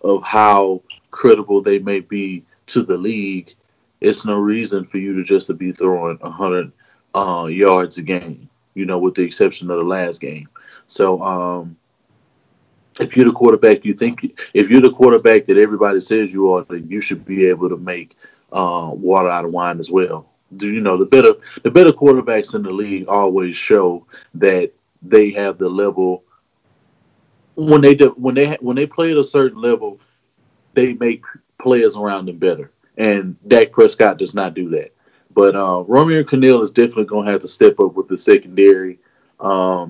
of how credible they may be to the league, it's no reason for you to just to be throwing 100 yards a game, with the exception of the last game. So if you're the quarterback, if you're the quarterback that everybody says you are, then you should be able to make water out of wine as well. The better quarterbacks in the league always show that they have the level. When they play at a certain level, they make players around them better. And Dak Prescott does not do that. But Romeo Crennel is definitely going to have to step up with the secondary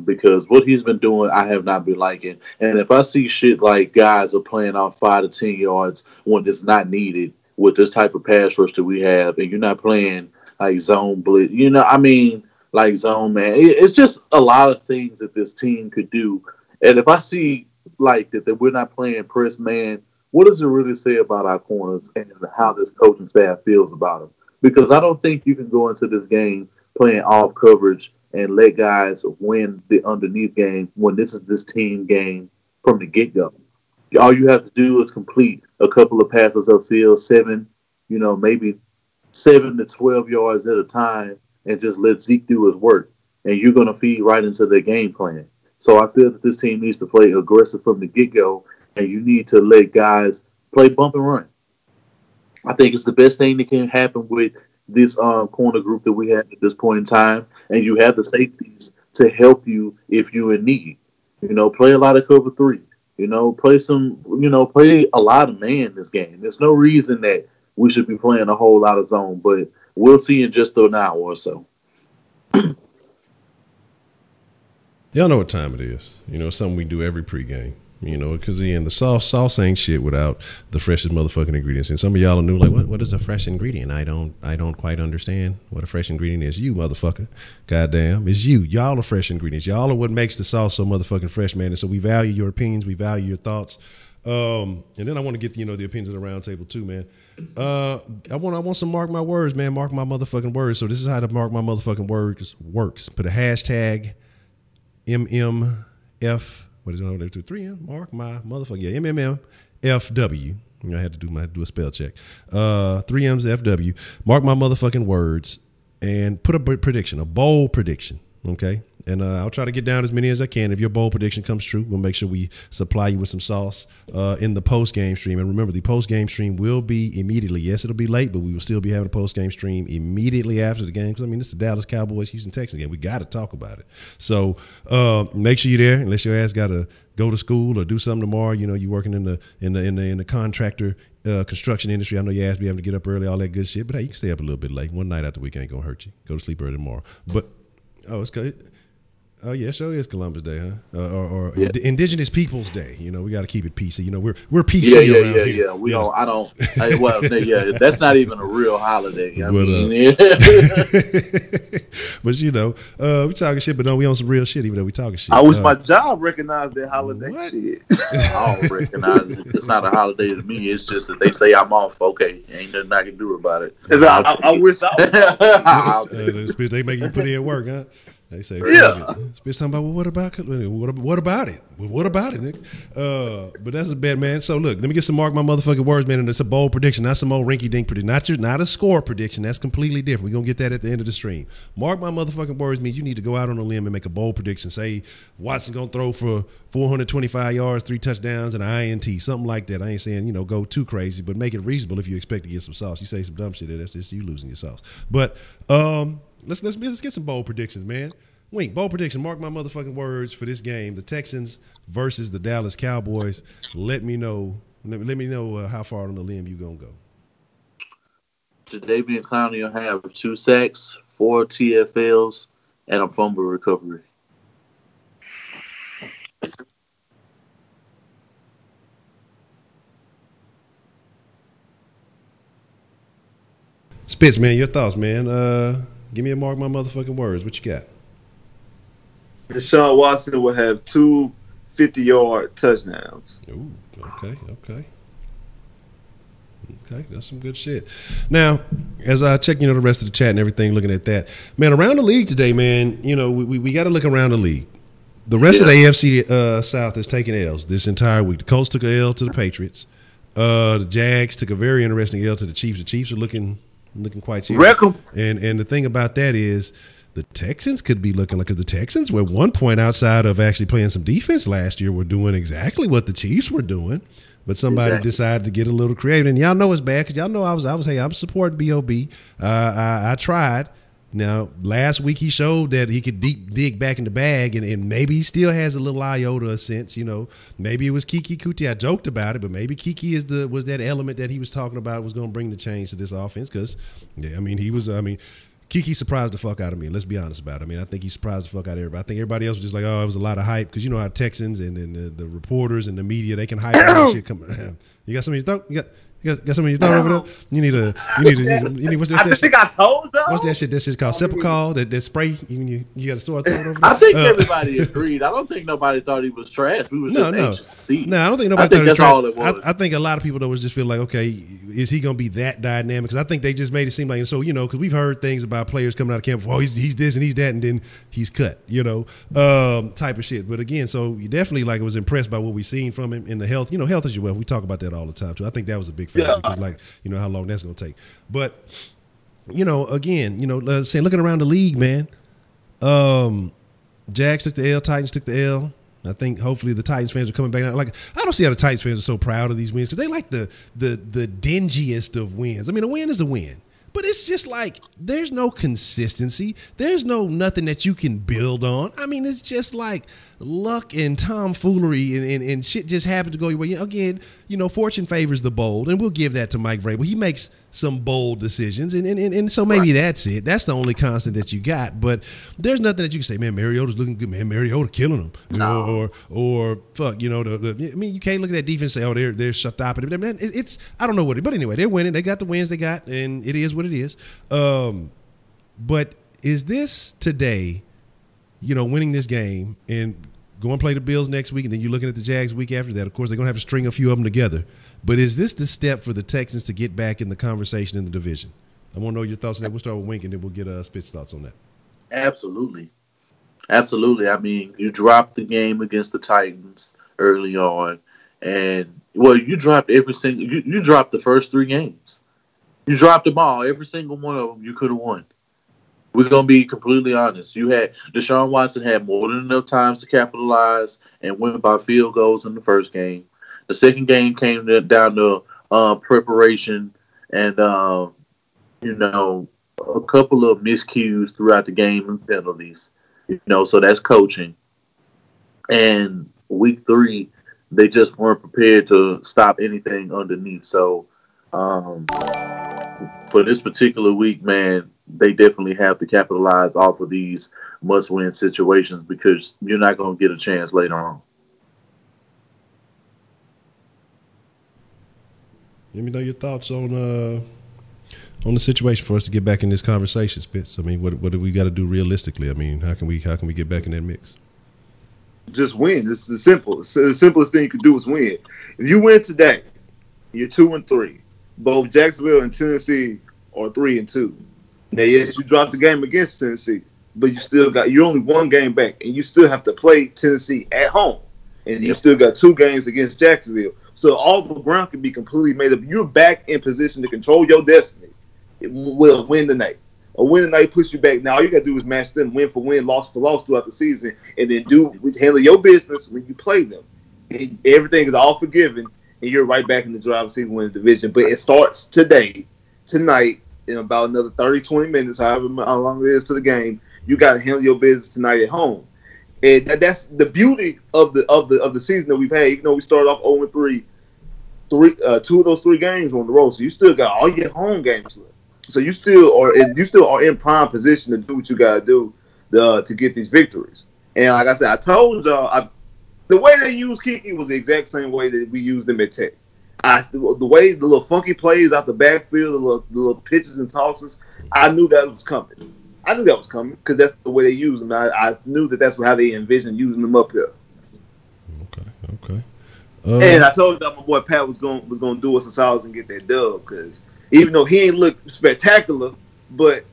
because what he's been doing, I have not been liking. And if I see shit like guys are playing off 5 to 10 yards when it's not needed with this type of pass rush that we have, and you're not playing like zone blitz, like zone man, it's just a lot of things that this team could do. And if I see like that we're not playing press man, what does it really say about our corners and how this coaching staff feels about them? Because I don't think you can go into this game playing off coverage and let guys win the underneath game when this is this team game from the get-go. All you have to do is complete a couple of passes upfield, maybe 7 to 12 yards at a time, and just let Zeke do his work. And you're going to feed right into their game plan. So I feel that this team needs to play aggressive from the get-go, and you need to let guys play bump and run. I think it's the best thing that can happen with this corner group that we have at this point in time. And you have the safeties to help you if you're in need. Play a lot of cover 3. Play a lot of man this game. There's no reason that we should be playing a whole lot of zone, but we'll see in just an hour or so. Y'all know what time it is. It's something we do every pregame. Because the sauce ain't shit without the freshest motherfucking ingredients. And some of y'all are new, like, what is a fresh ingredient? I don't quite understand what a fresh ingredient is. You motherfucker, goddamn, it's you. Y'all are fresh ingredients. Y'all are what makes the sauce so motherfucking fresh, man. And so we value your opinions, we value your thoughts. And then I want to get the opinions of the round table too, man. I want some mark my words, man. Mark my motherfucking words. So this is how to mark my motherfucking words works. Put a hashtag MMF. What is it? 3M? Mark my motherfucker. Yeah, MMFW. I had to do a spell check. 3M's FW. Mark my motherfucking words and put a prediction, a bold prediction. Okay. And I'll try to get down as many as I can. If your bold prediction comes true, we'll make sure we supply you with some sauce in the post-game stream. And remember, the post-game stream will be immediately. Yes, it'll be late, but we will still be having a post-game stream immediately after the game. Because, it's the Dallas Cowboys, Houston Texans game. We got to talk about it. So make sure you're there, unless your ass got to go to school or do something tomorrow. You're working in the contractor construction industry. I know your ass be having to get up early, all that good shit. But, hey, you can stay up a little bit late. One night out the week ain't going to hurt you. Go to sleep early tomorrow. But, it's good. Oh yeah, sure is Columbus Day, huh? Or yeah. Indigenous Peoples Day. We got to keep it PC. We're PC around here. Yeah. We don't. I don't. That's not even a real holiday. But we talking shit, but no, we on some real shit. Even though we talking shit. I wish my job recognized that holiday. What? Shit. I don't recognize it. It's not a holiday to me. It's just that they say I'm off. Okay, ain't nothing I can do about it. I wish I was. They make you put in work, huh? They say, yeah. Speak something about, well, what about it? Well, what about it, Nick? But that's a bad man. So look, let me get some mark my motherfucking words, man. And it's a bold prediction, not some old rinky dink prediction, not a score prediction. That's completely different. We're gonna get that at the end of the stream. Mark my motherfucking words means you need to go out on a limb and make a bold prediction. Say Watson gonna throw for 425 yards, 3 touchdowns, and an INT, something like that. I ain't saying go too crazy, but make it reasonable if you expect to get some sauce. You say some dumb shit, that's just you losing your sauce. But Let's get some bold predictions, man. Wink, bold prediction. Mark my motherfucking words for this game. The Texans versus the Dallas Cowboys. Let me know. Let me know how far on the limb you gonna go. Jadeveon Clowney will have 2 sacks, 4 TFLs, and a fumble recovery. Spitz, man, your thoughts, man. Give me a mark my motherfucking words. What you got? Deshaun Watson will have 2 50-yard touchdowns. Ooh, okay. Okay, that's some good shit. Now, as I check, the rest of the chat and everything, looking at that, man, around the league today, man, we got to look around the league. The rest of the AFC South is taking L's this entire week. The Colts took an L to the Patriots. The Jags took a very interesting L to the Chiefs. The Chiefs are looking quite serious. And the thing about that is the Texans could be looking like, the Texans were 1 point outside of actually playing some defense last year, were doing exactly what the Chiefs were doing. But somebody decided to get a little creative. And y'all know it's bad because y'all know I was hey, I'm supporting B.O.B. I tried. Now, last week he showed that he could dig back in the bag, and maybe he still has a little iota of sense. Maybe it was Kiki Kuti. I joked about it, but maybe Kiki was that element that he was talking about was going to bring the change to this offense. Because, Kiki surprised the fuck out of me. Let's be honest about it. I think he surprised the fuck out of everybody. I think everybody else was just like, oh, it was a lot of hype. Because you know how Texans and the reporters and the media, they can hype all that shit coming. You got something in your throat? You got something in your throat over there? You need what's that shit? I told you. What's that shit? That shit's called Sepacol, that spray. You got a sore throat over there? I think everybody agreed. I don't think nobody thought he was trash. We was just anxious to see. No, I don't think nobody thought he was trash. All it was. I think a lot of people, though, was just feel like, okay, is he going to be that dynamic? Because I think they just made it seem like, so, because we've heard things about players coming out of camp, he's this and he's that, and then he's cut, type of shit. But again, so you definitely was impressed by what we seen from him in the health. Health is your wealth. We talk about that all the time, too. I think that was a big factor because, how long that's going to take. But, again, let's say looking around the league, man, Jags took the L, Titans took the L. I think hopefully the Titans fans are coming back now. I don't see how the Titans fans are so proud of these wins because they like the dingiest of wins. A win is a win. But it's just there's no consistency. There's nothing that you can build on. It's just luck and tomfoolery and shit just happens to go your way. Again, fortune favors the bold, and we'll give that to Mike Vrabel. He makes some bold decisions, and so maybe that's it. That's the only constant that you got. But there's nothing that you can say, man, Mariota's looking good, man, Mariota killing them. Or fuck, you can't look at that defense and say, oh, they're stopping it. It's I don't know what it is. But anyway, they're winning. They got the wins they got, and it is what it is. But is this today, winning this game and going to play the Bills next week, and then you're looking at the Jags week after that? Of course, they're going to have to string a few of them together. But is this the step for the Texans to get back in the conversation in the division? I want to know your thoughts on that. We'll start with Wink, and then we'll get Spit's thoughts on that. Absolutely. You dropped the game against the Titans early on, and you dropped you dropped the first 3 games. You dropped them all. Every single one of them you could have won. We're going to be completely honest. Deshaun Watson had more than enough times to capitalize and win by field goals in the first game. The second game came down to preparation and, a couple of miscues throughout the game and penalties. So that's coaching. And week 3, they just weren't prepared to stop anything underneath. So for this particular week, man, they definitely have to capitalize off of these must-win situations because you're not going to get a chance later on. Let me know your thoughts on the situation for us to get back in this conversation, Spitz. What do we got to do realistically? How can we get back in that mix? Just win. This is simple. The simplest thing you can do is win. If you win today, you're 2-3. Both Jacksonville and Tennessee are 3-2. Now, yes, you dropped the game against Tennessee, but you're only 1 game back, and you still have to play Tennessee at home, and you still got 2 games against Jacksonville. So all the ground can be completely made up. You're back in position to control your destiny. It will win the night. A win tonight puts you back. Now all you got to do is match them win for win, loss for loss throughout the season, and then handle your business when you play them. And everything is all forgiven, and you're right back in the driver's seat winning the division. But it starts tonight, in about another 30, 20 minutes, however long it is to the game. You got to handle your business tonight at home. And that's the beauty of the season that we've had. Even though we started off 0-3, 2 of those 3 games were on the road, so you still got all your home games left. So you still are in prime position to do what you got to do to get these victories. And like I said, I told y'all, the way they used Kiki was the exact same way that we used them at Tech. The way the little funky plays out the backfield, the little pitches and tosses, I knew that was coming. Because that's the way they use them. I knew that's how they envisioned using them up here. Okay. And I told them my boy Pat was going to do us a solid and get that dub, because even though he ain't look spectacular, but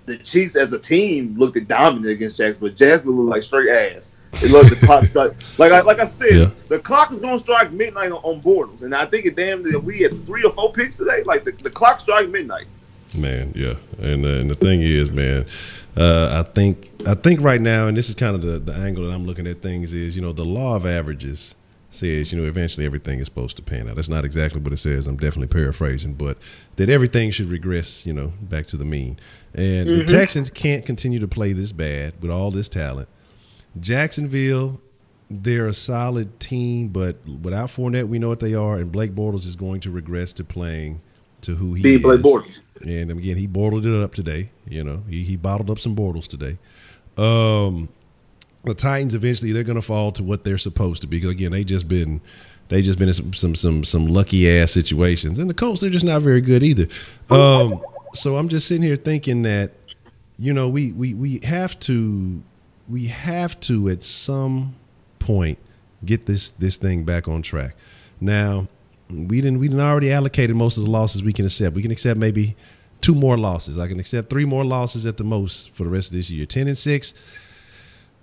the Chiefs as a team looked dominant against Jacksonville. Jacksonville looked like straight ass. They loved the clock strike. Like I said, the clock is going to strike midnight on Bortles, and I think it damn that we had 3 or 4 picks today. Like the clock strike midnight. Man, yeah, and the thing is, man, I think right now, and this is kind of the angle that I'm looking at things is, the law of averages says, eventually everything is supposed to pan out. That's not exactly what it says. I'm definitely paraphrasing, but that everything should regress, back to the mean. And the Texans can't continue to play this bad with all this talent. Jacksonville, they're a solid team, but without Fournette, we know what they are, and Blake Bortles is going to regress to playing to who he is. Blake Bortles. And again, he bottled it up today. He bottled up some Bortles today. The Titans eventually they're going to fall to what they're supposed to be. Because again, they just been in some lucky ass situations, and the Colts they're just not very good either. So I'm just sitting here thinking that we have to at some point get this thing back on track. Now we didn't already allocated most of the losses we can accept. We can accept maybe 2 more losses. I can accept 3 more losses at the most for the rest of this year. 10-6.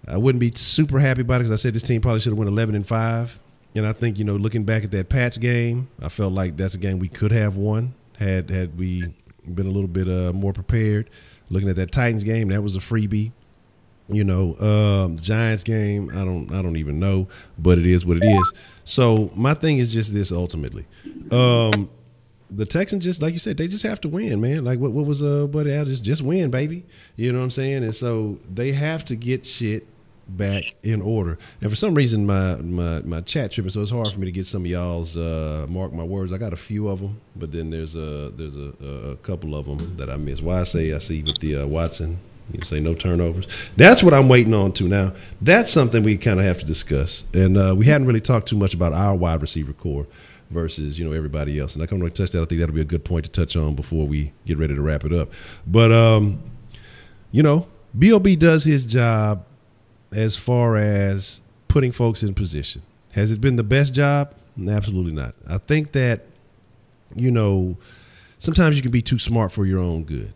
I wouldn't be super happy about it because I said this team probably should have went 11-5. And I think, looking back at that Pats game, I felt like that's a game we could have won had we been a little bit more prepared. Looking at that Titans game, that was a freebie. Giants game, I don't even know, but it is what it is. So my thing is just this ultimately. The Texans just, like you said, they just have to win, man. Like what was Buddy Al, just win, baby. You know what I'm saying? And so they have to get shit back in order. And for some reason my chat tripping, so it's hard for me to get some of y'all's mark my words. I got a few of them, but then there's a couple of them that I missed. Why I see with the Watson, you say no turnovers. That's what I'm waiting on to now. That's something we kind of have to discuss. And we hadn't really talked too much about our wide receiver core versus everybody else. And I can't really touch that. I think that'll be a good point to touch on before we get ready to wrap it up. But B.O.B. does his job as far as putting folks in position. Has it been the best job? Absolutely not. I think that sometimes you can be too smart for your own good.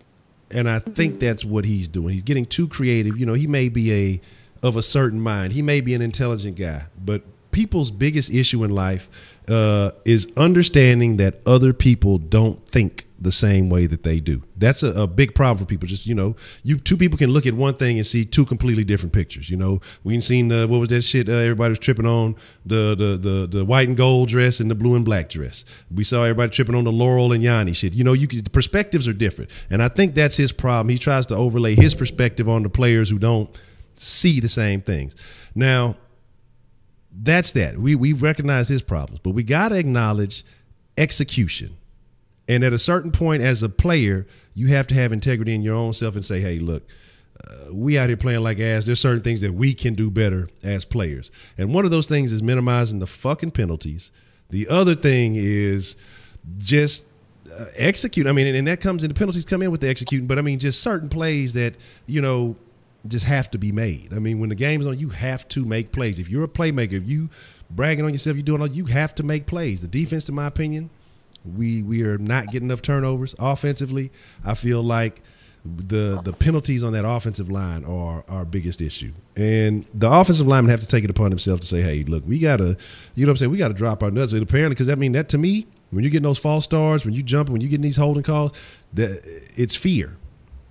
And I think that's what he's doing. He's getting too creative. He may be of a certain mind. He may be an intelligent guy. But people's biggest issue in life is understanding that other people don't think the same way that they do. That's a big problem for people. Just, two people can look at one thing and see 2 completely different pictures. We seen what was that shit everybody was tripping on, the white and gold dress and the blue and black dress. We saw everybody tripping on the Laurel and Yanni shit. The perspectives are different. And I think that's his problem. He tries to overlay his perspective on the players who don't see the same things. Now, that's that. We recognize his problems, but we got to acknowledge execution. And at a certain point as a player, you have to have integrity in your own self and say, hey, look, we out here playing like ass. There's certain things that we can do better as players. And one of those things is minimizing the fucking penalties. The other thing is just execute. I mean, and that comes in, the penalties come in with the executing, but I mean, just certain plays that, just have to be made. I mean, when the game is on, you have to make plays. If you're a playmaker, if you bragging on yourself, you're doing all, you have to make plays. The defense, in my opinion, we are not getting enough turnovers. Offensively, I feel like the penalties on that offensive line are our biggest issue. And the offensive linemen have to take it upon themselves to say, hey, look, we got to, we got to drop our nuts. And apparently, because that to me, when you're getting those false starts, when you jump, when you're getting these holding calls, it's fear.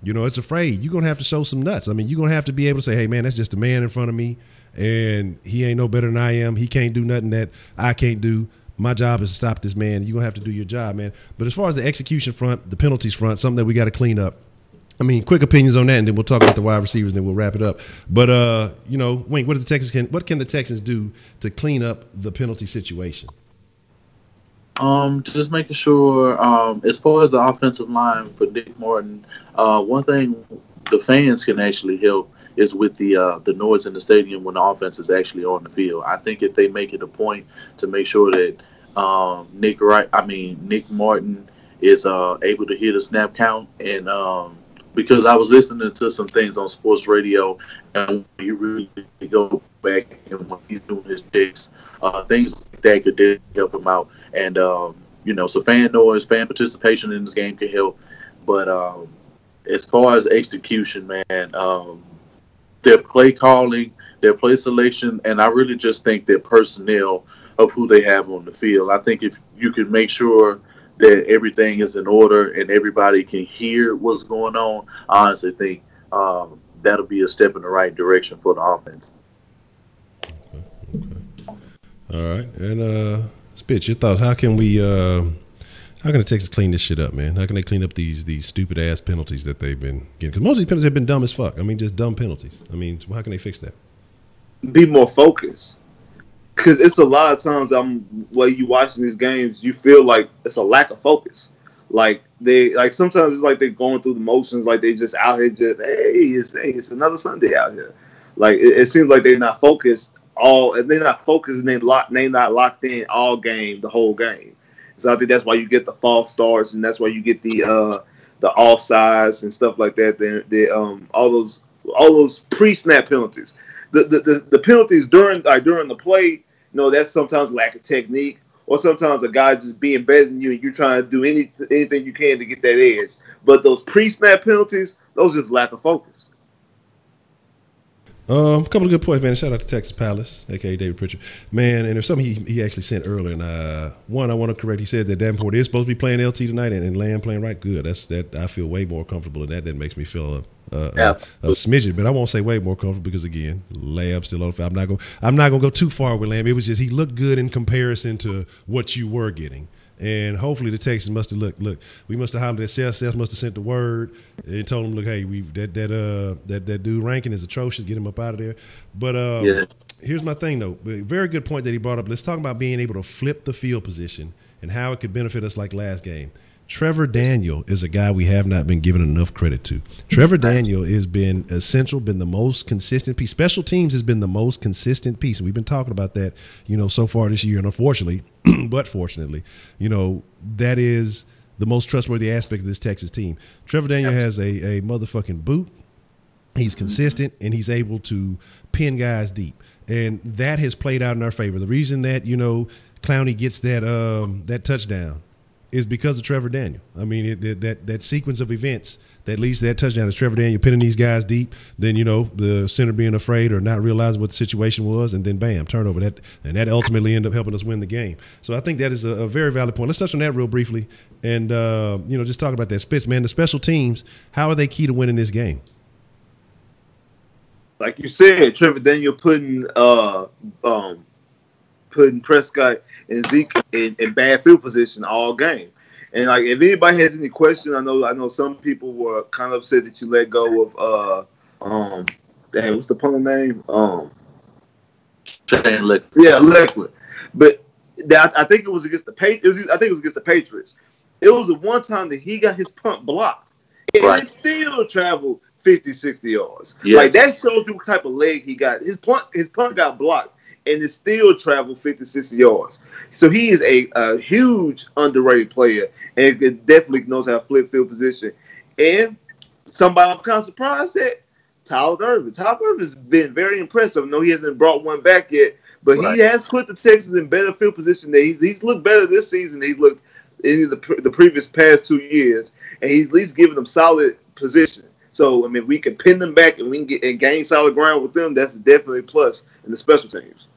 It's afraid. You're going to have to show some nuts. I mean, you're going to have to be able to say, hey, man, that's just a man in front of me, and he ain't no better than I am. He can't do nothing that I can't do. My job is to stop this man. You're going to have to do your job, man. But as far as the execution front, the penalties front, something that we got to clean up. I mean, quick opinions on that, and then we'll talk about the wide receivers, and then we'll wrap it up. But, Wink, what can the Texans do to clean up the penalty situation? Just making sure, as far as the offensive line for Nick Martin, one thing the fans can actually help is with the noise in the stadium when the offense is actually on the field. I think if they make it a point to make sure that Nick Martin is able to hit a snap count, and because I was listening to some things on sports radio, and you really go back and when he's doing his checks, things like that could help him out. And so fan noise, fan participation in this game can help. But as far as execution, man, their play calling, their play selection, and I really just think their personnel of who they have on the field. I think if you can make sure that everything is in order and everybody can hear what's going on, I honestly think that'll be a step in the right direction for the offense. Okay. All right. And Spitz, your thoughts? How can the Texans clean this shit up, man? How can they clean up these stupid ass penalties that they've been getting? Because most of these penalties have been dumb as fuck. I mean, just dumb penalties. I mean, how can they fix that? Be more focused. Because it's a lot of times while you watching these games, you feel like it's a lack of focus. Like sometimes it's like they're going through the motions, like they just out here just it's another Sunday out here. Like it seems like they're not focused and they're not focused and they not locked in all game, the whole game. So I think that's why you get the false starts and that's why you get the offsides and stuff like that. All those pre-snap penalties. The penalties during the play, that's sometimes lack of technique, or sometimes a guy just being better than you and you're trying to do anything you can to get that edge. But those pre-snap penalties, those just lack of focus. A couple of good points, man. Shout out to Texas Palace, a.k.a. David Pritchard. Man, and there's something he actually sent earlier. And one, I want to correct. He said that Davenport is supposed to be playing LT tonight and Lamb playing right. Good. I feel way more comfortable in that. That makes me feel a smidgen. But I won't say way more comfortable because, again, Lamb's still on the field. I'm not gonna go too far with Lamb. It was just he looked good in comparison to what you were getting. And hopefully the Texans must have look. We must have hollered at Seth must have sent the word and told him, look, hey, that dude Rankin is atrocious. Get him up out of there. But here's my thing though. Very good point that he brought up. Let's talk about being able to flip the field position and how it could benefit us like last game. Trevor Daniel is a guy we have not been given enough credit to. Trevor Daniel has been essential, been the most consistent piece. Special teams has been the most consistent piece, and we've been talking about that, so far this year. And unfortunately, but fortunately, that is the most trustworthy aspect of this Texas team. Trevor Daniel has a motherfucking boot. He's consistent, and he's able to pin guys deep. And that has played out in our favor. The reason that, Clowney gets that touchdown is because of Trevor Daniel. I mean, that sequence of events that leads to that touchdown is Trevor Daniel pinning these guys deep, then, the center being afraid or not realizing what the situation was, and then bam, turnover. That ultimately ended up helping us win the game. So I think that is a very valid point. Let's touch on that real briefly and, just talk about that. Spitz, man, the special teams, how are they key to winning this game? Like you said, Trevor Daniel putting Prescott and Zeke in bad field position all game. And like, if anybody has any question, I know some people were kind of upset that you let go of what's the punter name? Shane Leckler. Yeah, Leckler. But I think it was against the Patriots. I think it was against the Patriots. It was the one time that he got his punt blocked, and it still traveled 50, 60 yards. Yes. Like, that shows you what type of leg he got. His punt got blocked, and it still traveled 50, 60 yards. So he is a huge underrated player, and it definitely knows how to flip field position. And somebody I'm kind of surprised at, Tyler Irvin. Tyler Irvin has been very impressive. I know he hasn't brought one back yet, but he has put the Texans in better field position. He's looked better this season than he's looked in the previous past 2 years, and he's at least giving them solid position. So, I mean, we can pin them back and we can get and gain solid ground with them. That's definitely a plus in the special teams.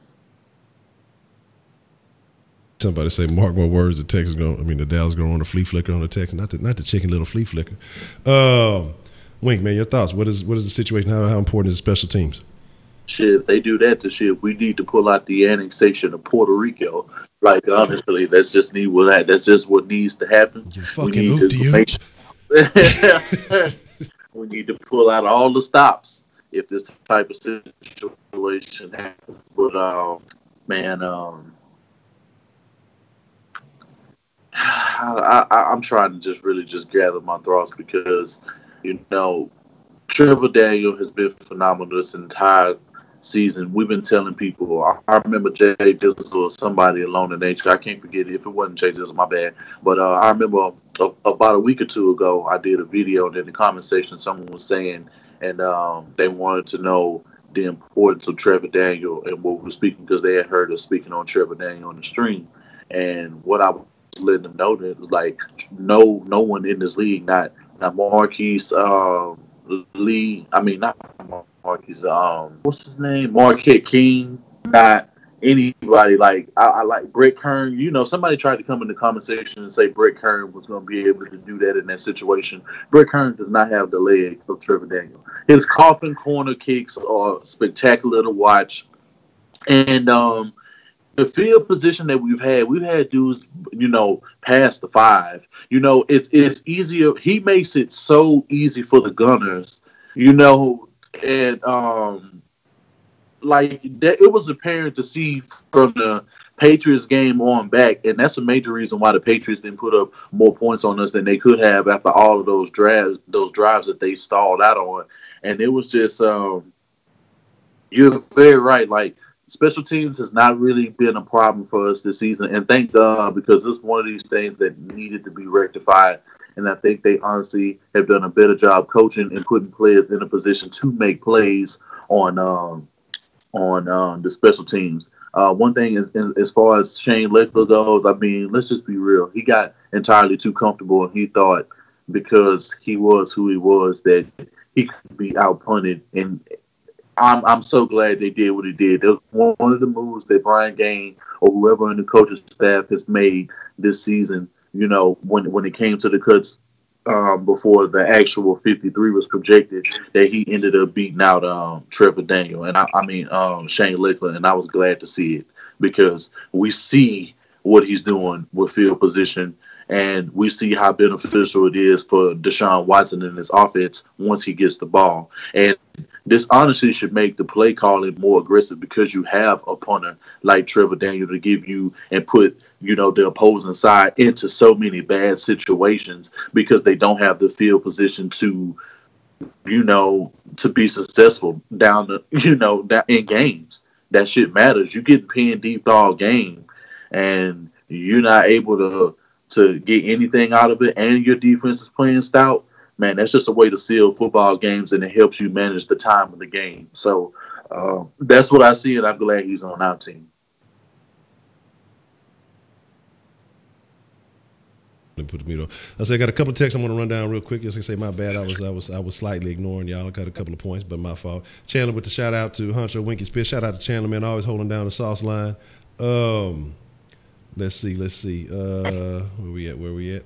Somebody say, mark my words, the Dallas going to run a flea flicker on the Texans. Not the chicken little flea flicker. Wink, man, your thoughts. What is the situation? How important is the special teams? Shit, if they do that to shit, we need to pull out the annexation of Puerto Rico. Like, honestly, that's just what needs to happen. We need to make sure. We need to pull out all the stops if this type of situation happens. But I'm trying to just gather my thoughts because, Trevor Daniel has been phenomenal this entire season. We've been telling people. I remember Jay Dizzle or somebody along the nature. I can't forget it. If it wasn't Jay Dizzle, my bad. But I remember about a week or two ago, I did a video, and in the comment section, someone was saying, and they wanted to know the importance of Trevor Daniel and what we were speaking, because they had heard us speaking on Trevor Daniel on the stream. And what I was letting them know that, like, no one in this league, not Marquise Lee, I mean, not Marquise, what's his name? Marquette King, not anybody. Like, I like Brett Kern. You know, somebody tried to come in the comment section and say Brett Kern was going to be able to do that in that situation. Brett Kern does not have the leg of Trevor Daniel. His coffin corner kicks are spectacular to watch. And the field position that we've had dudes, you know, past the 5. You know, it's easier. He makes it so easy for the Gunners, you know, and like that, it was apparent to see from the Patriots game on back, and that's a major reason why the Patriots didn't put up more points on us than they could have after all of those drives that they stalled out on. And it was just, you're very right. Like, special teams has not really been a problem for us this season, and thank God, because it's one of these things that needed to be rectified. And I think they honestly have done a better job coaching and putting players in a position to make plays on the special teams. One thing is, as far as Shane Lechler goes, I mean, let's just be real. He got entirely too comfortable, and he thought because he was who he was that he could be outpunted. And I'm so glad they did what he did. It was one of the moves that Brian Gaine or whoever in the coaching staff has made this season. You know, when it came to the cuts before the actual 53 was projected, that he ended up beating out Trevor Daniel and Shane Lechler, and I was glad to see it because we see what he's doing with field position, and we see how beneficial it is for Deshaun Watson in his offense once he gets the ball. And this honestly should make the play calling more aggressive because you have a punter like Trevor Daniel to give you and put, you know, the opposing side into so many bad situations because they don't have the field position to, you know, to be successful down in games. That shit matters. You get pinned deep all game and you're not able to get anything out of it, and your defense is playing stout. Man, that's just a way to seal football games, and it helps you manage the time of the game. So that's what I see, and I'm glad he's on our team. Put the mute on. I say I got a couple of texts I want to run down real quick. Just to say my bad. I was slightly ignoring y'all. I got a couple of points, but my fault. Chandler with the shout out to Honcho Winky's Pitch. Shout out to Chandler, man, always holding down the sauce line. Let's see. Where we at?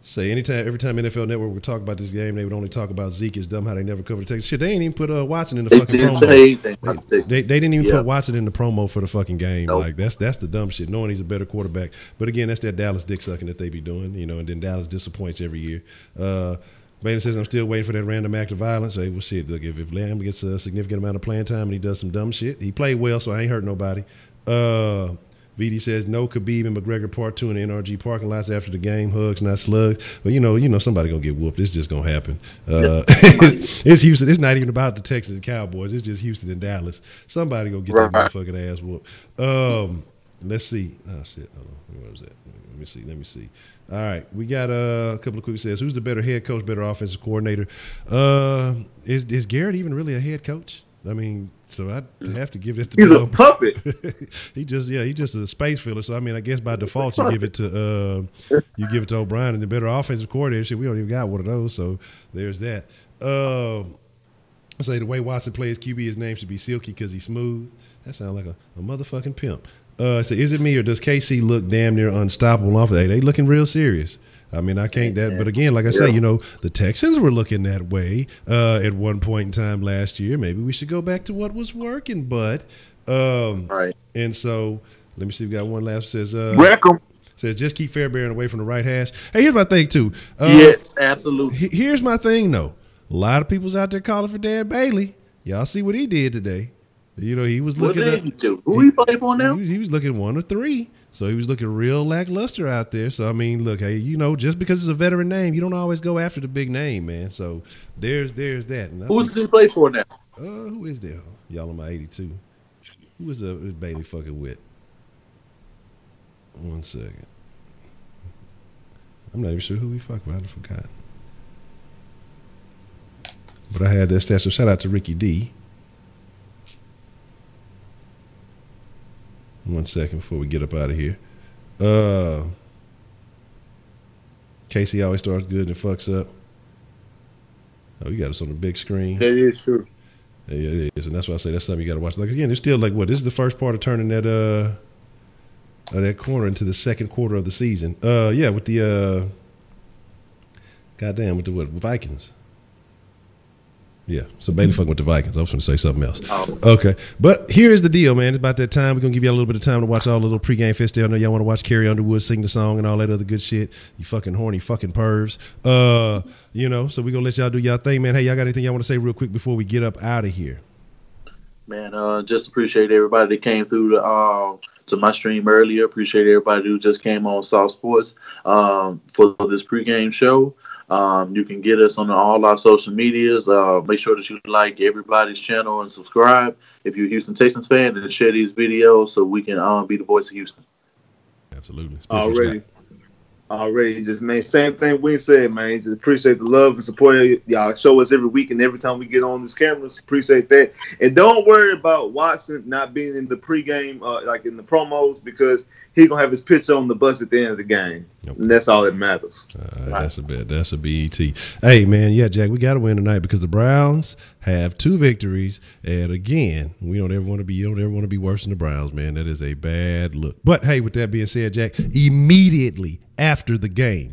Say every time NFL Network would talk about this game, they would only talk about Zeke. It's dumb how they never covered the Texans. Shit, they ain't even put Watson in the fucking promo. They didn't even put Watson in the promo for the fucking game. Nope. Like that's the dumb shit. Knowing he's a better quarterback, but again, that's that Dallas dick sucking that they be doing, you know. And then Dallas disappoints every year. Baden says I'm still waiting for that random act of violence. Hey, well, shit. Look, if Lamb gets a significant amount of playing time and he does some dumb shit, he played well, so I ain't hurt nobody. VD says no Khabib and McGregor Part 2 in the NRG parking lots after the game. Hugs, not slugs. But you know, somebody gonna get whooped. It's just gonna happen. It's Houston. It's not even about the Texans Cowboys. It's just Houston and Dallas. Somebody gonna get that motherfucking ass whooped. Let's see. Oh shit. Hold on. Where was that? Let me see. All right, we got a couple of quick says. Who's the better head coach, better offensive coordinator? Is Garrett even really a head coach? I mean, so I have to give it to. He's a puppet. He just a space filler. So I mean, I guess by default you give it to O'Brien, and the better offensive coordinator. Shit, we don't even got one of those. So there's that. I say the way Watson plays QB, his name should be Silky because he's smooth. That sounds like a motherfucking pimp. So is it me or does KC look damn near unstoppable off of that? They looking real serious. I mean, I can't that, but again, like I say, you know, the Texans were looking that way at one point in time last year. Maybe we should go back to what was working, but right. And so let me see. We got one last says says just keep Fairbairn away from the right hash. Hey, here's my thing too. Yes, absolutely. Here's my thing though. A lot of people's out there calling for Dan Bailey. Y'all see what he did today. You know, he was looking. What did he do? Who he play for now? He was looking 1 or 3. So he was looking real lackluster out there. So, I mean, look, hey, you know, just because it's a veteran name, you don't always go after the big name, man. So there's that. Who does he play for now? Who is there? Y'all on my 82. Who is Bailey fucking with? 1 second. I'm not even sure who we fuck with. I forgot. But I had that stat. So shout out to Ricky D. 1 second before we get up out of here. Casey always starts good and fucks up. Oh, you got us on the big screen. That is true. Yeah, it is, and that's why I say that's something you got to watch. Like again, there's still like what? This is the first part of turning that corner into the second quarter of the season. Yeah, with the goddamn with the Vikings. Yeah, so Bailey fucking with the Vikings. I was going to say something else. Oh. Okay, but here's the deal, man. It's about that time. We're going to give you a little bit of time to watch all the little pregame fest. I know y'all want to watch Carrie Underwood sing the song and all that other good shit. You fucking horny fucking pervs. You know, so we're going to let y'all do y'all thing, man. Hey, y'all got anything y'all want to say real quick before we get up out of here? Man, just appreciate everybody that came through to my stream earlier. Appreciate everybody who just came on South Sports for this pregame show. You can get us on all our social medias. Make sure that you like everybody's channel and subscribe. If you're a Houston Texans fan, and share these videos so we can be the voice of Houston. Absolutely. Already, just man, same thing we said, man. Just appreciate the love and support y'all show us every week and every time we get on these cameras. Appreciate that, and don't worry about Watson not being in the pregame, like in the promos, because he gonna have his picture on the bus at the end of the game. Okay. And that's all that matters. That's a bet. That's a BET. Hey man, yeah, Jack, we got to win tonight because the Browns have 2 victories, and again, we don't ever want to be. You don't ever want to be worse than the Browns, man. That is a bad look. But hey, with that being said, Jack, immediately after the game.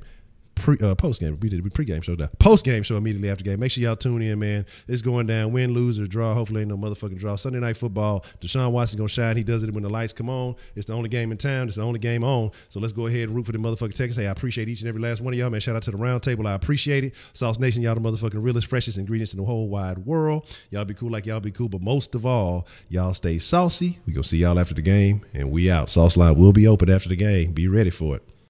Post-game. We did pre-game show down. Post-game show immediately after game. Make sure y'all tune in, man. It's going down. Win, lose, or draw. Hopefully ain't no motherfucking draw. Sunday Night Football. Deshaun Watson going to shine. He does it when the lights come on. It's the only game in town. It's the only game on. So let's go ahead and root for the motherfucking Texans. Hey, I appreciate each and every last one of y'all, man. Shout out to the round table. I appreciate it. Sauce Nation, y'all the motherfucking realest, freshest ingredients in the whole wide world. Y'all be cool like y'all be cool. But most of all, y'all stay saucy. We going to see y'all after the game, and we out. Sauce line will be open after the game. Be ready for it.